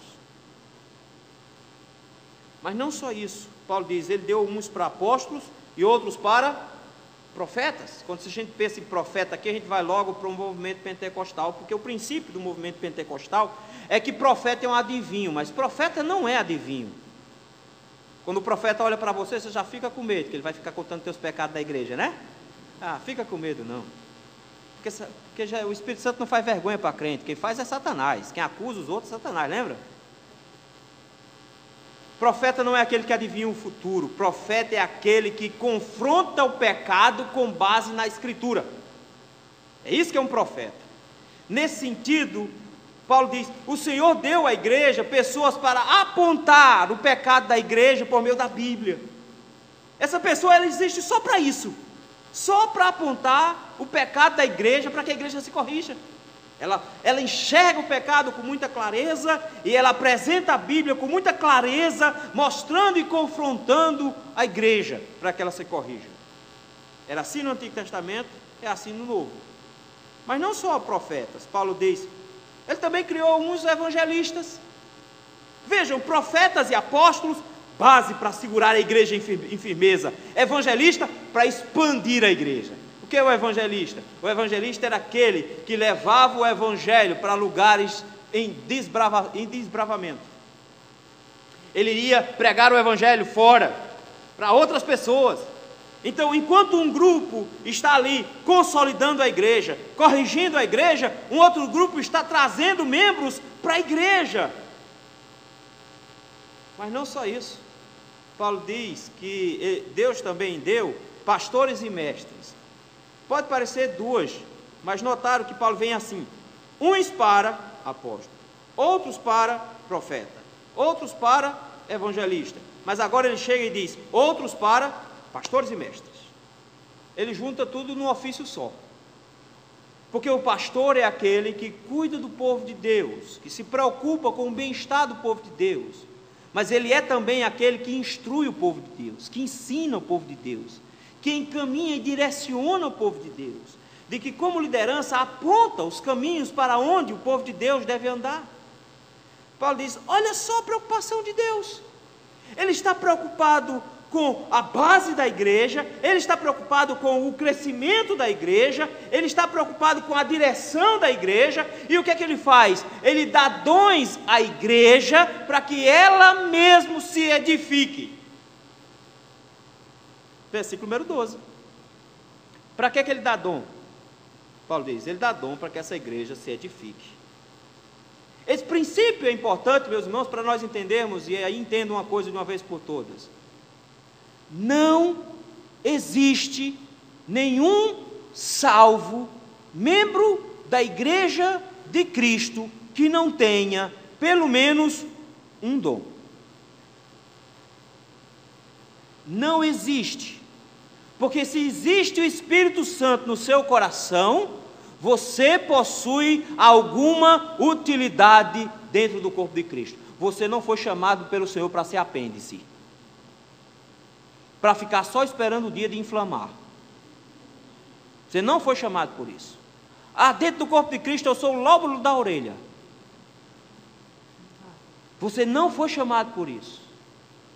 Mas não só isso. Paulo diz, ele deu uns para apóstolos e outros para profetas. Quando a gente pensa em profeta aqui, a gente vai logo para o movimento pentecostal, porque o princípio do movimento pentecostal é que profeta é um adivinho, mas profeta não é adivinho. Quando o profeta olha para você, você já fica com medo, que ele vai ficar contando teus pecados da igreja, né? Fica com medo não. Porque o Espírito Santo não faz vergonha para crente, quem faz é Satanás, quem acusa os outros é Satanás, lembra? Profeta não é aquele que adivinha o futuro, profeta é aquele que confronta o pecado com base na Escritura. É isso que é um profeta. Nesse sentido, Paulo diz, o Senhor deu à igreja pessoas para apontar o pecado da igreja por meio da Bíblia. Essa pessoa, ela existe só para isso, só para apontar o pecado da igreja, para que a igreja se corrija. Ela enxerga o pecado com muita clareza e ela apresenta a Bíblia com muita clareza, mostrando e confrontando a igreja para que ela se corrija. Era assim no Antigo Testamento, é assim no Novo. Mas não só profetas, Paulo diz, ele também criou uns evangelistas. Vejam, profetas e apóstolos, base para segurar a igreja em firmeza. Evangelista para expandir a igreja. O que é o evangelista? O evangelista era aquele que levava o evangelho para lugares em desbravamento. Ele iria pregar o evangelho fora, para outras pessoas. Então, enquanto um grupo está ali consolidando a igreja, corrigindo a igreja, um outro grupo está trazendo membros para a igreja. Mas não só isso. Paulo diz que Deus também deu pastores e mestres. Pode parecer duas, mas notaram que Paulo vem assim: uns para apóstolo, outros para profeta, outros para evangelista. Mas agora ele chega e diz: outros para pastores e mestres. Ele junta tudo num ofício só. Porque o pastor é aquele que cuida do povo de Deus, que se preocupa com o bem-estar do povo de Deus. Mas ele é também aquele que instrui o povo de Deus, que ensina o povo de Deus, que encaminha e direciona o povo de Deus, de que como liderança aponta os caminhos para onde o povo de Deus deve andar. Paulo diz, olha só a preocupação de Deus. Ele está preocupado com a base da igreja, ele está preocupado com o crescimento da igreja, ele está preocupado com a direção da igreja, e o que é que ele faz? Ele dá dons à igreja para que ela mesma se edifique. Versículo número 12. Para que ele dá dom? Paulo diz, ele dá dom para que essa igreja se edifique. Esse princípio é importante, meus irmãos, para nós entendermos, e aí entendam uma coisa de uma vez por todas. Não existe nenhum salvo, membro da igreja de Cristo, que não tenha pelo menos um dom. Não existe. Porque se existe o Espírito Santo no seu coração, você possui alguma utilidade dentro do corpo de Cristo. Você não foi chamado pelo Senhor para ser apêndice, para ficar só esperando o dia de inflamar. Você não foi chamado por isso. Dentro do corpo de Cristo eu sou o lóbulo da orelha. Você não foi chamado por isso.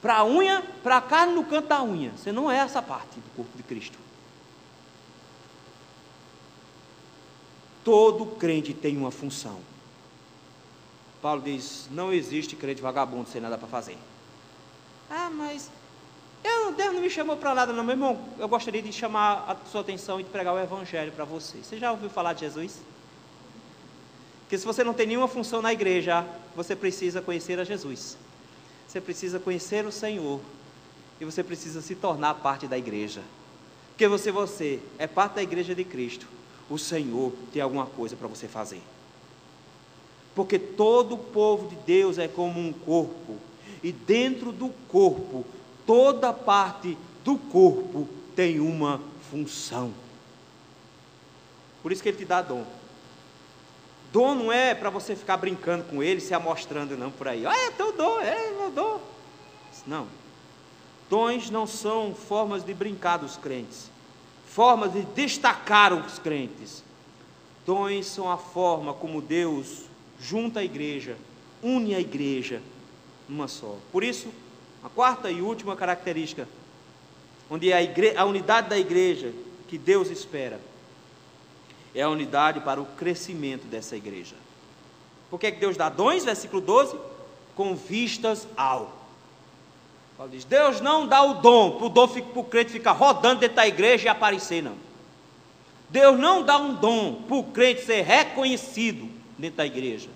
Para a unha, para a carne no canto da unha. Você não é essa parte do corpo de Cristo. todo crente tem uma função. Paulo diz, não existe crente vagabundo sem nada para fazer. Mas Deus não me chamou para nada não, meu irmão. Eu gostaria de chamar a sua atenção e de pregar o evangelho para você. Você já ouviu falar de Jesus? Que se você não tem nenhuma função na igreja, você precisa conhecer a Jesus. Você precisa conhecer o Senhor. E você precisa se tornar parte da igreja. Porque você é parte da igreja de Cristo. O Senhor tem alguma coisa para você fazer. Porque todo o povo de Deus é como um corpo. E dentro do corpo, toda parte do corpo tem uma função. Por isso que Ele te dá dom. Dom não é para você ficar brincando com Ele, se amostrando não por aí. É teu dom, meu dom. Não. Dons não são formas de brincar dos crentes. Formas de destacar os crentes. Dons são a forma como Deus junta a igreja, une a igreja numa só. Por isso, a quarta e última característica, onde é a unidade da igreja que Deus espera, é a unidade para o crescimento dessa igreja. Por que Deus dá dons? Versículo 12, com vistas ao. Paulo diz, Deus não dá o dom para o crente ficar rodando dentro da igreja e aparecer, não. Deus não dá um dom para o crente ser reconhecido dentro da igreja.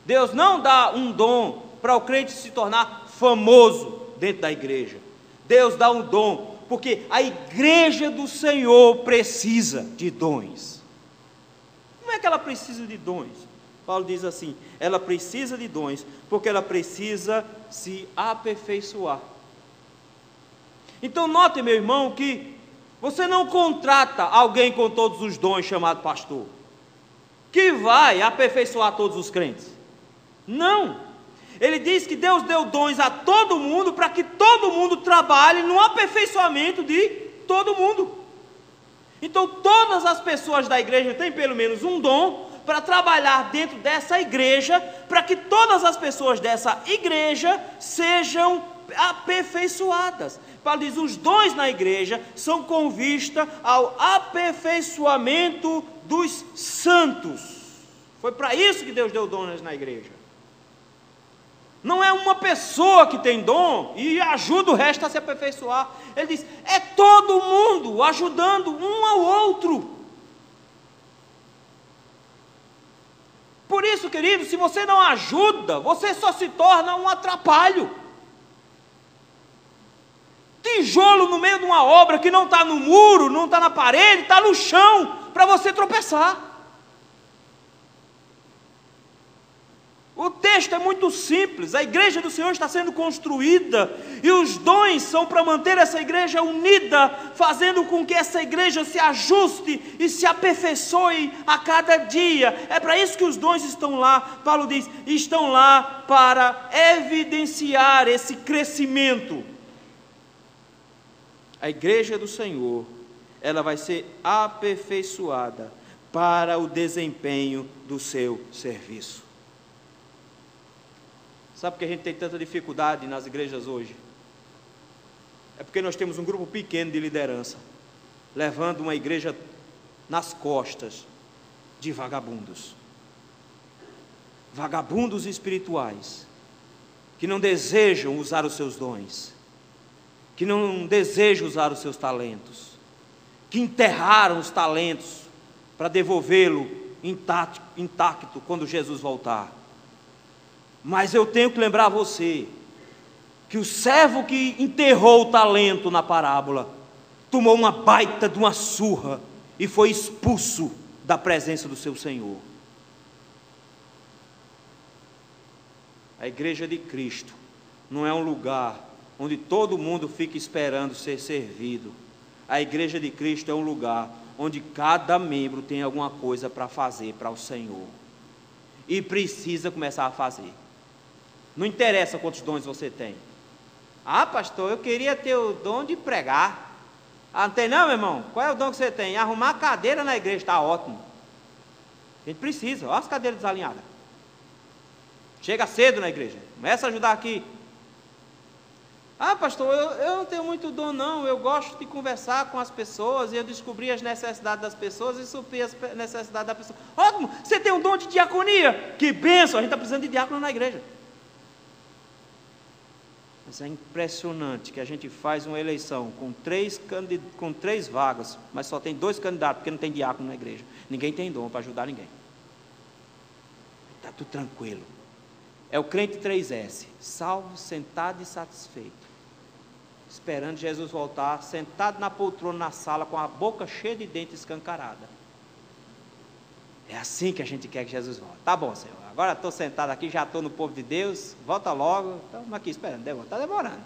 Deus não dá um dom para o crente se tornar famoso dentro da igreja. Deus dá um dom, porque a igreja do Senhor precisa de dons. Como é que ela precisa de dons? Paulo diz assim, ela precisa de dons, porque ela precisa se aperfeiçoar. Então note, meu irmão, que você não contrata alguém com todos os dons chamado pastor, que vai aperfeiçoar todos os crentes. Não. Ele diz que Deus deu dons a todo mundo, para que todo mundo trabalhe no aperfeiçoamento de todo mundo. Então todas as pessoas da igreja têm pelo menos um dom, para trabalhar dentro dessa igreja, para que todas as pessoas dessa igreja sejam aperfeiçoadas. Paulo diz, os dons na igreja são com vista ao aperfeiçoamento dos santos. Foi para isso que Deus deu dons na igreja. Não é uma pessoa que tem dom e ajuda o resto a se aperfeiçoar. Ele diz, é todo mundo ajudando um ao outro. Por isso, querido, se você não ajuda, você só se torna um atrapalho. Tijolo no meio de uma obra que não está no muro, não está na parede, está no chão, para você tropeçar. O texto é muito simples, a igreja do Senhor está sendo construída, e os dons são para manter essa igreja unida, fazendo com que essa igreja se ajuste e se aperfeiçoe a cada dia. É para isso que os dons estão lá. Paulo diz, estão lá para evidenciar esse crescimento. A igreja do Senhor, ela vai ser aperfeiçoada para o desempenho do seu serviço. Sabe por que a gente tem tanta dificuldade nas igrejas hoje? É porque nós temos um grupo pequeno de liderança, levando uma igreja nas costas de vagabundos. Vagabundos espirituais, que não desejam usar os seus dons, que não desejam usar os seus talentos, que enterraram os talentos para devolvê-lo intacto quando Jesus voltar. Mas eu tenho que lembrar você, que o servo que enterrou o talento na parábola, tomou uma baita de uma surra, e foi expulso da presença do seu Senhor. A igreja de Cristo não é um lugar onde todo mundo fica esperando ser servido. A igreja de Cristo é um lugar onde cada membro tem alguma coisa para fazer para o Senhor, e precisa começar a fazer. Não interessa quantos dons você tem. Pastor, eu queria ter o dom de pregar. Não tem não, meu irmão? Qual é o dom que você tem? Arrumar cadeira na igreja, está ótimo. A gente precisa, olha as cadeiras desalinhadas. Chega cedo na igreja, começa a ajudar aqui. Ah, pastor, eu não tenho muito dom não, eu gosto de conversar com as pessoas, e eu descobri as necessidades das pessoas e supri as necessidades da pessoa. Ótimo, você tem um dom de diaconia, que bênção, a gente está precisando de diácono na igreja. Mas é impressionante que a gente faz uma eleição com três vagas, mas só tem 2 candidatos, porque não tem diácono na igreja. Ninguém tem dom para ajudar ninguém. Está tudo tranquilo. É o crente 3S, salvo, sentado e satisfeito, esperando Jesus voltar, sentado na poltrona na sala, com a boca cheia de dentes escancarada. É assim que a gente quer que Jesus volte. Tá bom, Senhor, agora estou sentado aqui, já estou no povo de Deus, volta logo, estamos aqui esperando, está demorando.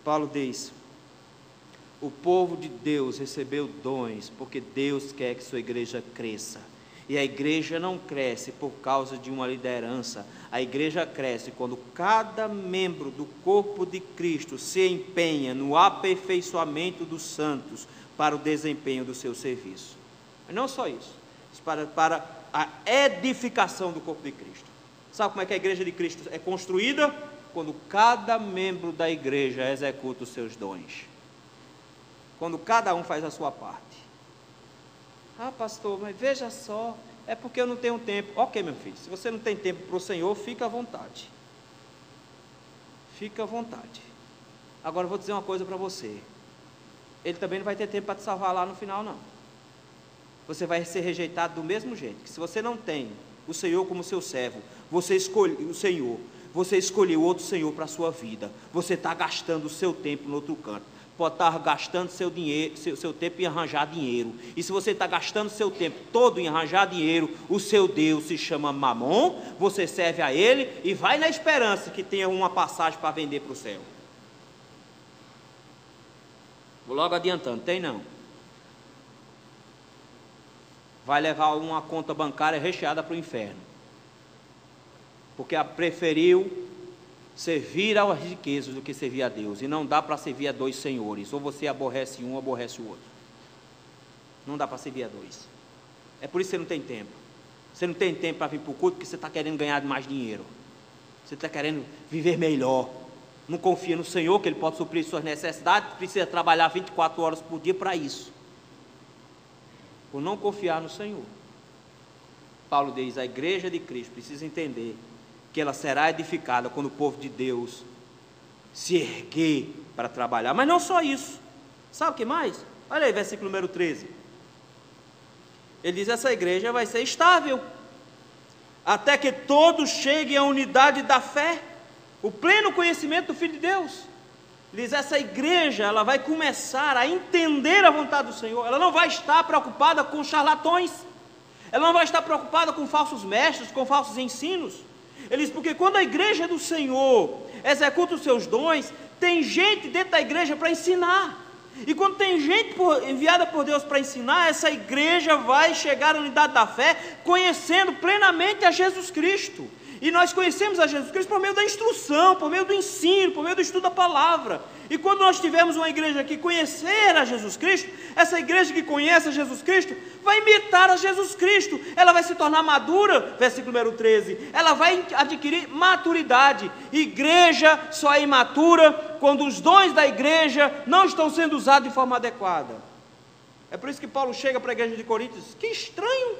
Paulo diz: o povo de Deus recebeu dons, porque Deus quer que sua igreja cresça. E a igreja não cresce por causa de uma liderança, a igreja cresce quando cada membro do corpo de Cristo se empenha no aperfeiçoamento dos santos para o desempenho do seu serviço. Mas não só isso, para a edificação do corpo de Cristo. Sabe como é que a igreja de Cristo é construída? Quando cada membro da igreja executa os seus dons, quando cada um faz a sua parte. Ah, pastor, mas veja só, é porque eu não tenho tempo. Ok, meu filho, se você não tem tempo para o Senhor, fica à vontade. Fica à vontade. Agora eu vou dizer uma coisa para você. Ele também não vai ter tempo para te salvar lá no final, não. Você vai ser rejeitado do mesmo jeito. Que se você não tem o Senhor como seu servo, você escolheu o Senhor, você escolheu outro Senhor para a sua vida. Você está gastando o seu tempo no outro canto. Pode estar gastando seu dinheiro, seu tempo em arranjar dinheiro. E se você está gastando seu tempo todo em arranjar dinheiro, o seu Deus se chama Mamon, você serve a ele e vai na esperança que tenha uma passagem para vender para o céu. Vou logo adiantando, tem não. Vai levar uma conta bancária recheada para o inferno. Porque preferiu servir às riquezas do que servir a Deus. E não dá para servir a 2 senhores. Ou você aborrece um ou aborrece o outro. Não dá para servir a 2. É por isso que você não tem tempo. Você não tem tempo para vir para o culto porque você está querendo ganhar mais dinheiro. Você está querendo viver melhor. Não confia no Senhor que Ele pode suprir suas necessidades. Precisa trabalhar 24 horas por dia para isso. Por não confiar no Senhor. Paulo diz: a igreja de Cristo precisa entender que ela será edificada quando o povo de Deus se erguer para trabalhar. Mas não só isso. Sabe o que mais? Olha aí, versículo número 13. Ele diz: essa igreja vai ser estável, até que todos cheguem à unidade da fé, o pleno conhecimento do Filho de Deus. Ele diz: essa igreja, ela vai começar a entender a vontade do Senhor. Ela não vai estar preocupada com charlatões. Ela não vai estar preocupada com falsos mestres, com falsos ensinos. Ele diz: porque quando a igreja do Senhor executa os seus dons, tem gente dentro da igreja para ensinar. E quando tem gente enviada por Deus para ensinar, essa igreja vai chegar à unidade da fé, conhecendo plenamente a Jesus Cristo. E nós conhecemos a Jesus Cristo por meio da instrução, por meio do ensino, por meio do estudo da palavra. E quando nós tivermos uma igreja que conhecer a Jesus Cristo, essa igreja que conhece a Jesus Cristo, vai imitar a Jesus Cristo. Ela vai se tornar madura, versículo número 13. Ela vai adquirir maturidade. Igreja só é imatura quando os dons da igreja não estão sendo usados de forma adequada. É por isso que Paulo chega para a igreja de Corinto e diz: que estranho,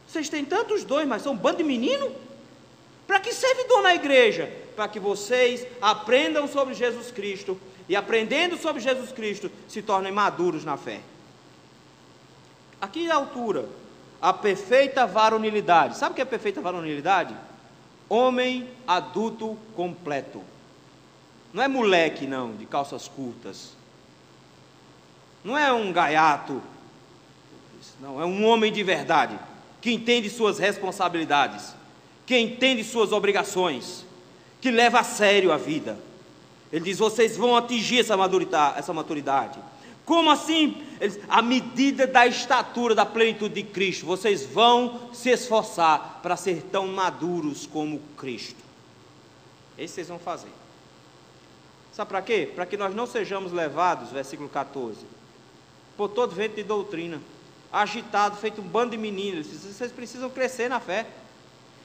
vocês têm tantos dons, mas são um bando de menino? Para que serve dom na igreja? Para que vocês aprendam sobre Jesus Cristo e, aprendendo sobre Jesus Cristo, se tornem maduros na fé. Aqui à altura, a perfeita varonilidade. Sabe o que é perfeita varonilidade? Homem adulto completo. Não é moleque não, de calças curtas. Não é um gaiato. Não, é um homem de verdade, que entende suas responsabilidades, que entende suas obrigações, que leva a sério a vida. Ele diz: vocês vão atingir essa maturidade. Como assim? Ele diz: à medida da estatura da plenitude de Cristo, vocês vão se esforçar para ser tão maduros como Cristo. É isso que vocês vão fazer. Sabe para quê? Para que nós não sejamos levados, versículo 14, por todo vento de doutrina, agitado, feito um bando de meninos. Vocês precisam crescer na fé.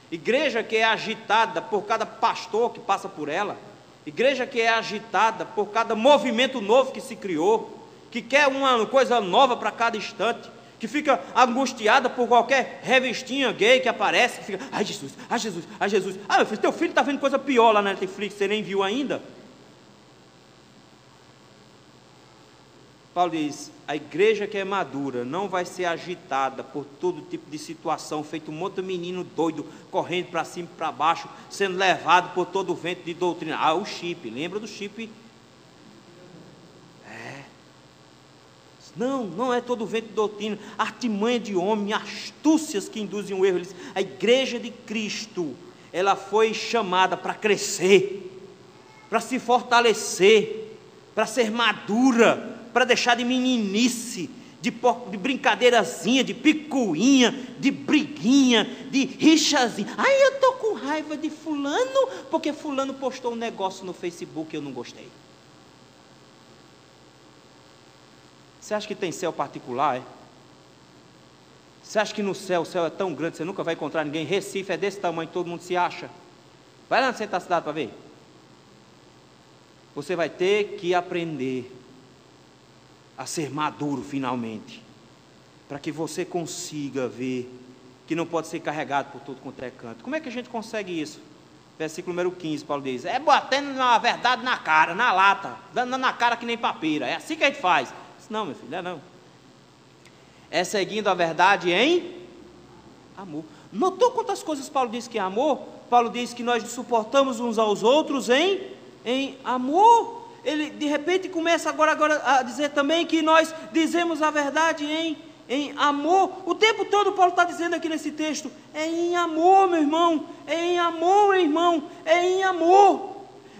Igreja que é agitada por cada pastor que passa por ela, Igreja que é agitada por cada movimento novo que se criou, que quer uma coisa nova para cada instante, que fica angustiada por qualquer revistinha gay que aparece, que fica, ai Jesus, ai Jesus, ai Jesus. Ah, meu filho, teu filho está vendo coisa pior lá na Netflix, você nem viu ainda. Paulo diz, a igreja que é madura não vai ser agitada por todo tipo de situação, feito um monte de menino doido, correndo para cima e para baixo, sendo levado por todo o vento de doutrina. Ah, o chip, lembra do chip? Não é todo vento de doutrina, artimanha de homem, astúcias que induzem o erro. A igreja de Cristo, ela foi chamada para crescer, para se fortalecer, para ser madura, para deixar de meninice, de brincadeirazinha, de picuinha, de briguinha, de rixazinha. Ai, eu estou com raiva de fulano, porque fulano postou um negócio no Facebook e eu não gostei. Você acha que tem céu particular, é? Você acha que no céu, o céu é tão grande, você nunca vai encontrar ninguém? Recife é desse tamanho, todo mundo se acha. Vai lá no centro da cidade para ver. Você vai ter que aprender a ser maduro finalmente, para que você consiga ver que não pode ser carregado por tudo quanto é canto. Como é que a gente consegue isso? Versículo número 15, Paulo diz, é batendo a verdade na cara, na lata, dando na cara que nem papeira, é assim que a gente faz. Não, meu filho, não. É seguindo a verdade em amor. Notou quantas coisas Paulo diz que é amor? Paulo diz que nós suportamos uns aos outros em amor. Ele de repente começa agora a dizer também que nós dizemos a verdade em amor. O tempo todo Paulo está dizendo aqui nesse texto, é em amor, meu irmão, é em amor, irmão, é em amor.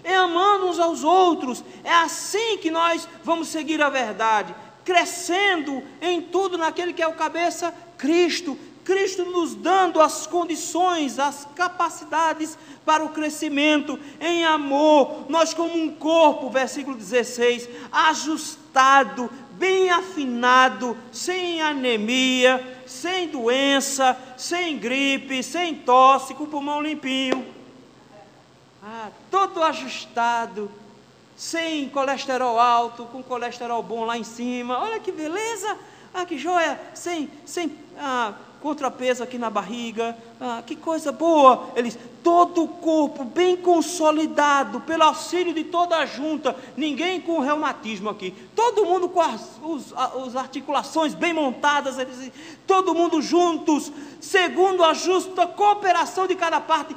É amando uns aos outros, é assim que nós vamos seguir a verdade, crescendo em tudo naquele que é o cabeça, Cristo, Cristo nos dando as condições, as capacidades para o crescimento, em amor, nós como um corpo, versículo 16, ajustado, bem afinado, sem anemia, sem doença, sem gripe, sem tosse, com o pulmão limpinho. Todo ajustado, sem colesterol alto, com colesterol bom lá em cima, olha que beleza, que joia, sem contrapeso aqui na barriga, que coisa boa. Eles, todo o corpo bem consolidado, pelo auxílio de toda a junta, ninguém com reumatismo aqui, todo mundo com as articulações bem montadas, eles, todo mundo juntos, segundo a justa cooperação de cada parte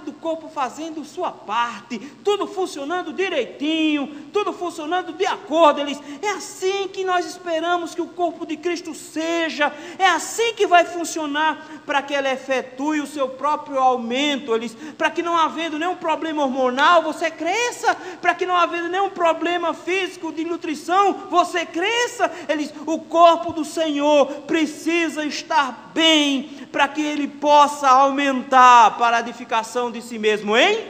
do corpo fazendo sua parte, tudo funcionando direitinho, tudo funcionando de acordo. Eles, é assim que nós esperamos que o corpo de Cristo seja, é assim que vai funcionar, para que ele efetue o seu próprio aumento, eles, para que não havendo nenhum problema hormonal, você cresça, para que não havendo nenhum problema físico de nutrição, você cresça. Eles, o corpo do Senhor precisa estar bem, para que ele possa aumentar para a edificação de si mesmo em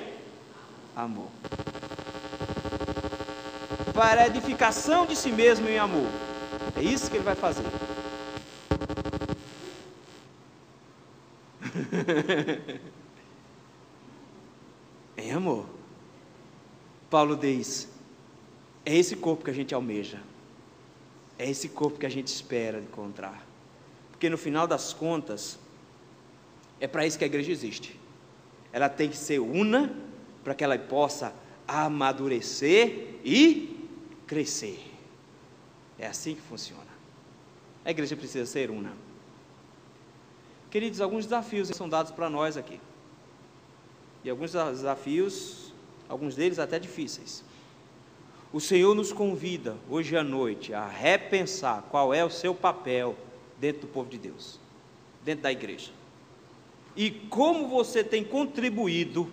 amor. Para a edificação de si mesmo em amor. É isso que ele vai fazer. Em amor. Paulo diz, é esse corpo que a gente almeja. É esse corpo que a gente espera encontrar. Porque no final das contas, é para isso que a igreja existe. Ela tem que ser una, para que ela possa amadurecer e crescer. É assim que funciona. A igreja precisa ser una. Queridos, alguns desafios são dados para nós aqui. E alguns desafios, alguns deles até difíceis. O Senhor nos convida, hoje à noite, a repensar qual é o seu papel dentro do povo de Deus, dentro da igreja. E como você tem contribuído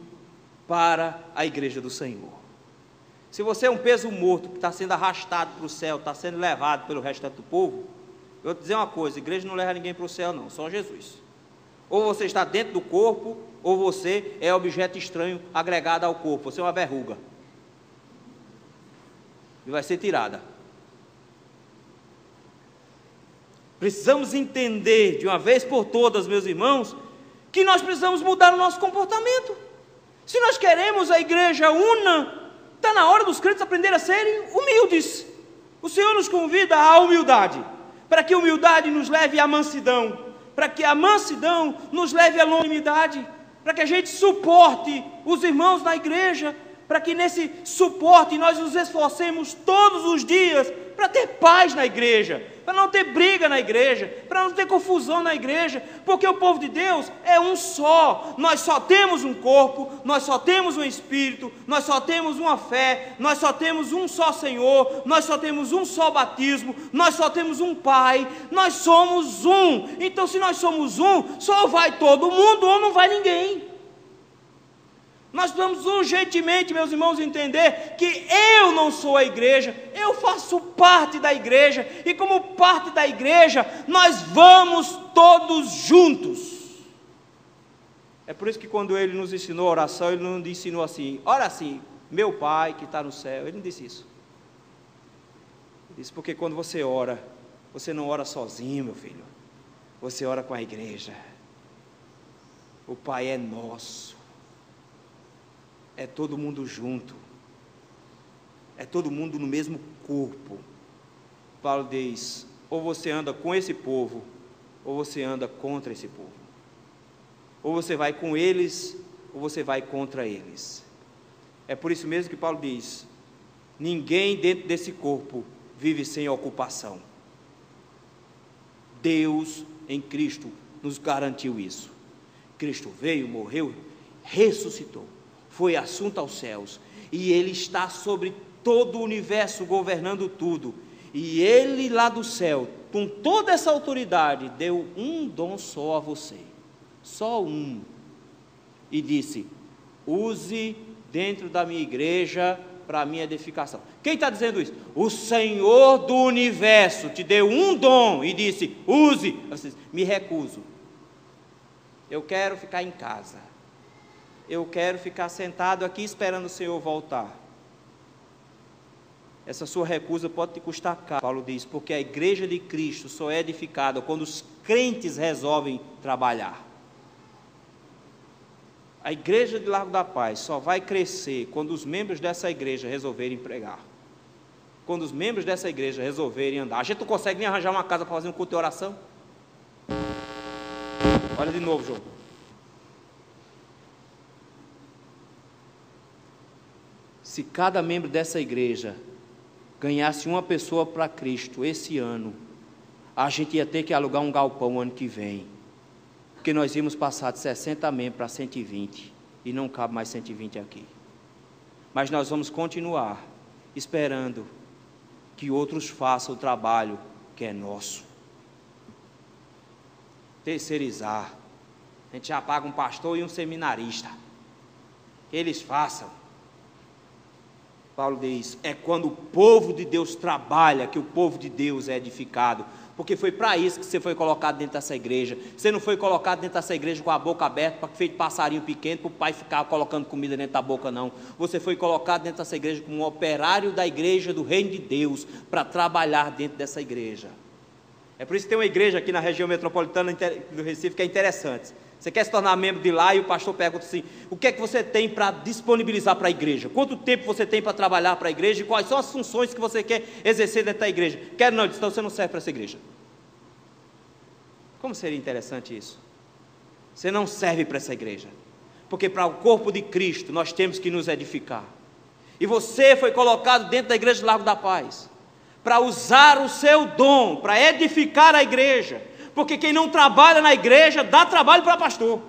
para a igreja do Senhor. Se você é um peso morto que está sendo arrastado para o céu, está sendo levado pelo restante do povo, eu vou te dizer uma coisa, a igreja não leva ninguém para o céu não, só Jesus. Ou você está dentro do corpo, ou você é objeto estranho agregado ao corpo, você é uma verruga. E vai ser tirada. Precisamos entender de uma vez por todas, meus irmãos, que nós precisamos mudar o nosso comportamento. Se nós queremos a igreja una, está na hora dos crentes aprenderem a serem humildes. O Senhor nos convida à humildade, para que a humildade nos leve à mansidão, para que a mansidão nos leve à longanimidade, para que a gente suporte os irmãos da igreja, para que nesse suporte nós nos esforcemos todos os dias para ter paz na igreja, para não ter briga na igreja, para não ter confusão na igreja, porque o povo de Deus é um só. Nós só temos um corpo, nós só temos um espírito, nós só temos uma fé, nós só temos um só Senhor, nós só temos um só batismo, nós só temos um Pai, nós somos um. Então, se nós somos um, só vai todo mundo ou não vai ninguém. Nós precisamos urgentemente, meus irmãos, entender que eu não sou a igreja, eu faço parte da igreja, e como parte da igreja, nós vamos todos juntos. É por isso que quando ele nos ensinou a oração, ele não ensinou assim, ora assim, meu Pai que está no céu, ele não disse isso. Ele disse, porque quando você ora, você não ora sozinho, meu filho, você ora com a igreja. O Pai é nosso. É todo mundo junto, é todo mundo no mesmo corpo. Paulo diz, ou você anda com esse povo, ou você anda contra esse povo, ou você vai com eles, ou você vai contra eles. É por isso mesmo que Paulo diz, ninguém dentro desse corpo vive sem ocupação. Deus em Cristo nos garantiu isso. Cristo veio, morreu, ressuscitou, foi assunto aos céus, e Ele está sobre todo o universo, governando tudo, e Ele lá do céu, com toda essa autoridade, deu um dom só a você, só um, e disse, use dentro da minha igreja, para a minha edificação. Quem está dizendo isso? O Senhor do universo te deu um dom, e disse, use. Você diz, me recuso, eu quero ficar em casa, eu quero ficar sentado aqui esperando o Senhor voltar. Essa sua recusa pode te custar caro. Paulo diz, porque a igreja de Cristo só é edificada quando os crentes resolvem trabalhar. A igreja de Largo da Paz só vai crescer quando os membros dessa igreja resolverem pregar, quando os membros dessa igreja resolverem andar. A gente não consegue nem arranjar uma casa para fazer um culto de oração. Olha de novo, João. Se cada membro dessa igreja ganhasse uma pessoa para Cristo esse ano, a gente ia ter que alugar um galpão o ano que vem, porque nós íamos passar de 60 membros para 120, e não cabe mais 120 aqui. Mas nós vamos continuar esperando que outros façam o trabalho que é nosso. Terceirizar. A gente já paga um pastor e um seminarista, que eles façam. Paulo diz, é quando o povo de Deus trabalha, que o povo de Deus é edificado, porque foi para isso que você foi colocado dentro dessa igreja. Você não foi colocado dentro dessa igreja com a boca aberta, para feito passarinho pequeno, para o pai ficar colocando comida dentro da boca, não. Você foi colocado dentro dessa igreja como um operário da igreja do reino de Deus, para trabalhar dentro dessa igreja. É por isso que tem uma igreja aqui na região metropolitana do Recife que é interessante. Você quer se tornar membro de lá e o pastor pergunta assim, o que é que você tem para disponibilizar para a igreja? Quanto tempo você tem para trabalhar para a igreja? E quais são as funções que você quer exercer dentro da igreja? Quero não, então você não serve para essa igreja. Como seria interessante isso? Você não serve para essa igreja, porque para o corpo de Cristo nós temos que nos edificar. E você foi colocado dentro da igreja do Largo da Paz, para usar o seu dom, para edificar a igreja, porque quem não trabalha na igreja, dá trabalho para pastor.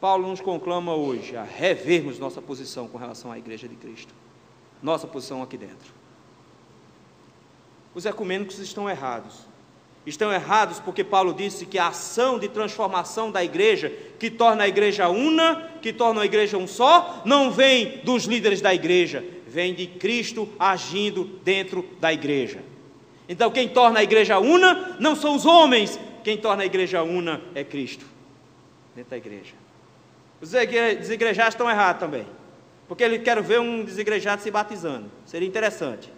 Paulo nos conclama hoje a revermos nossa posição com relação à igreja de Cristo, nossa posição aqui dentro. Os ecumênicos estão errados porque Paulo disse que a ação de transformação da igreja, que torna a igreja una, que torna a igreja um só, não vem dos líderes da igreja, vem de Cristo agindo dentro da igreja. Então quem torna a igreja una não são os homens, quem torna a igreja una é Cristo dentro da igreja. Os desigrejados estão errados também, porque ele quer ver um desigrejado se batizando, seria interessante,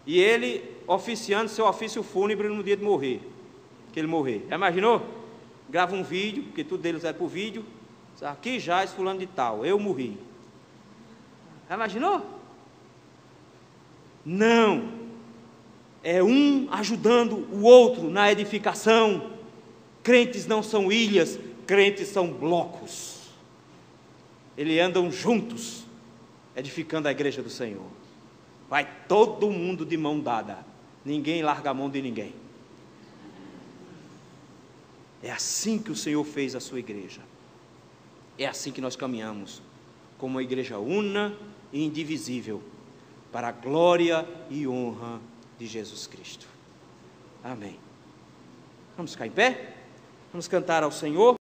e ele oficiando seu ofício fúnebre no dia de morrer, que ele morrer. Já imaginou? grava um vídeo, porque tudo deles é por vídeo. Aqui jaz fulano de tal, eu morri. Já imaginou? Não. É um ajudando o outro na edificação. Crentes não são ilhas, crentes são blocos. Eles andam juntos, edificando a igreja do Senhor. Vai todo mundo de mão dada. Ninguém larga a mão de ninguém. É assim que o Senhor fez a sua igreja. É assim que nós caminhamos, como uma igreja una e indivisível, para a glória e honra de Jesus Cristo. Amém. Vamos ficar em pé? Vamos cantar ao Senhor.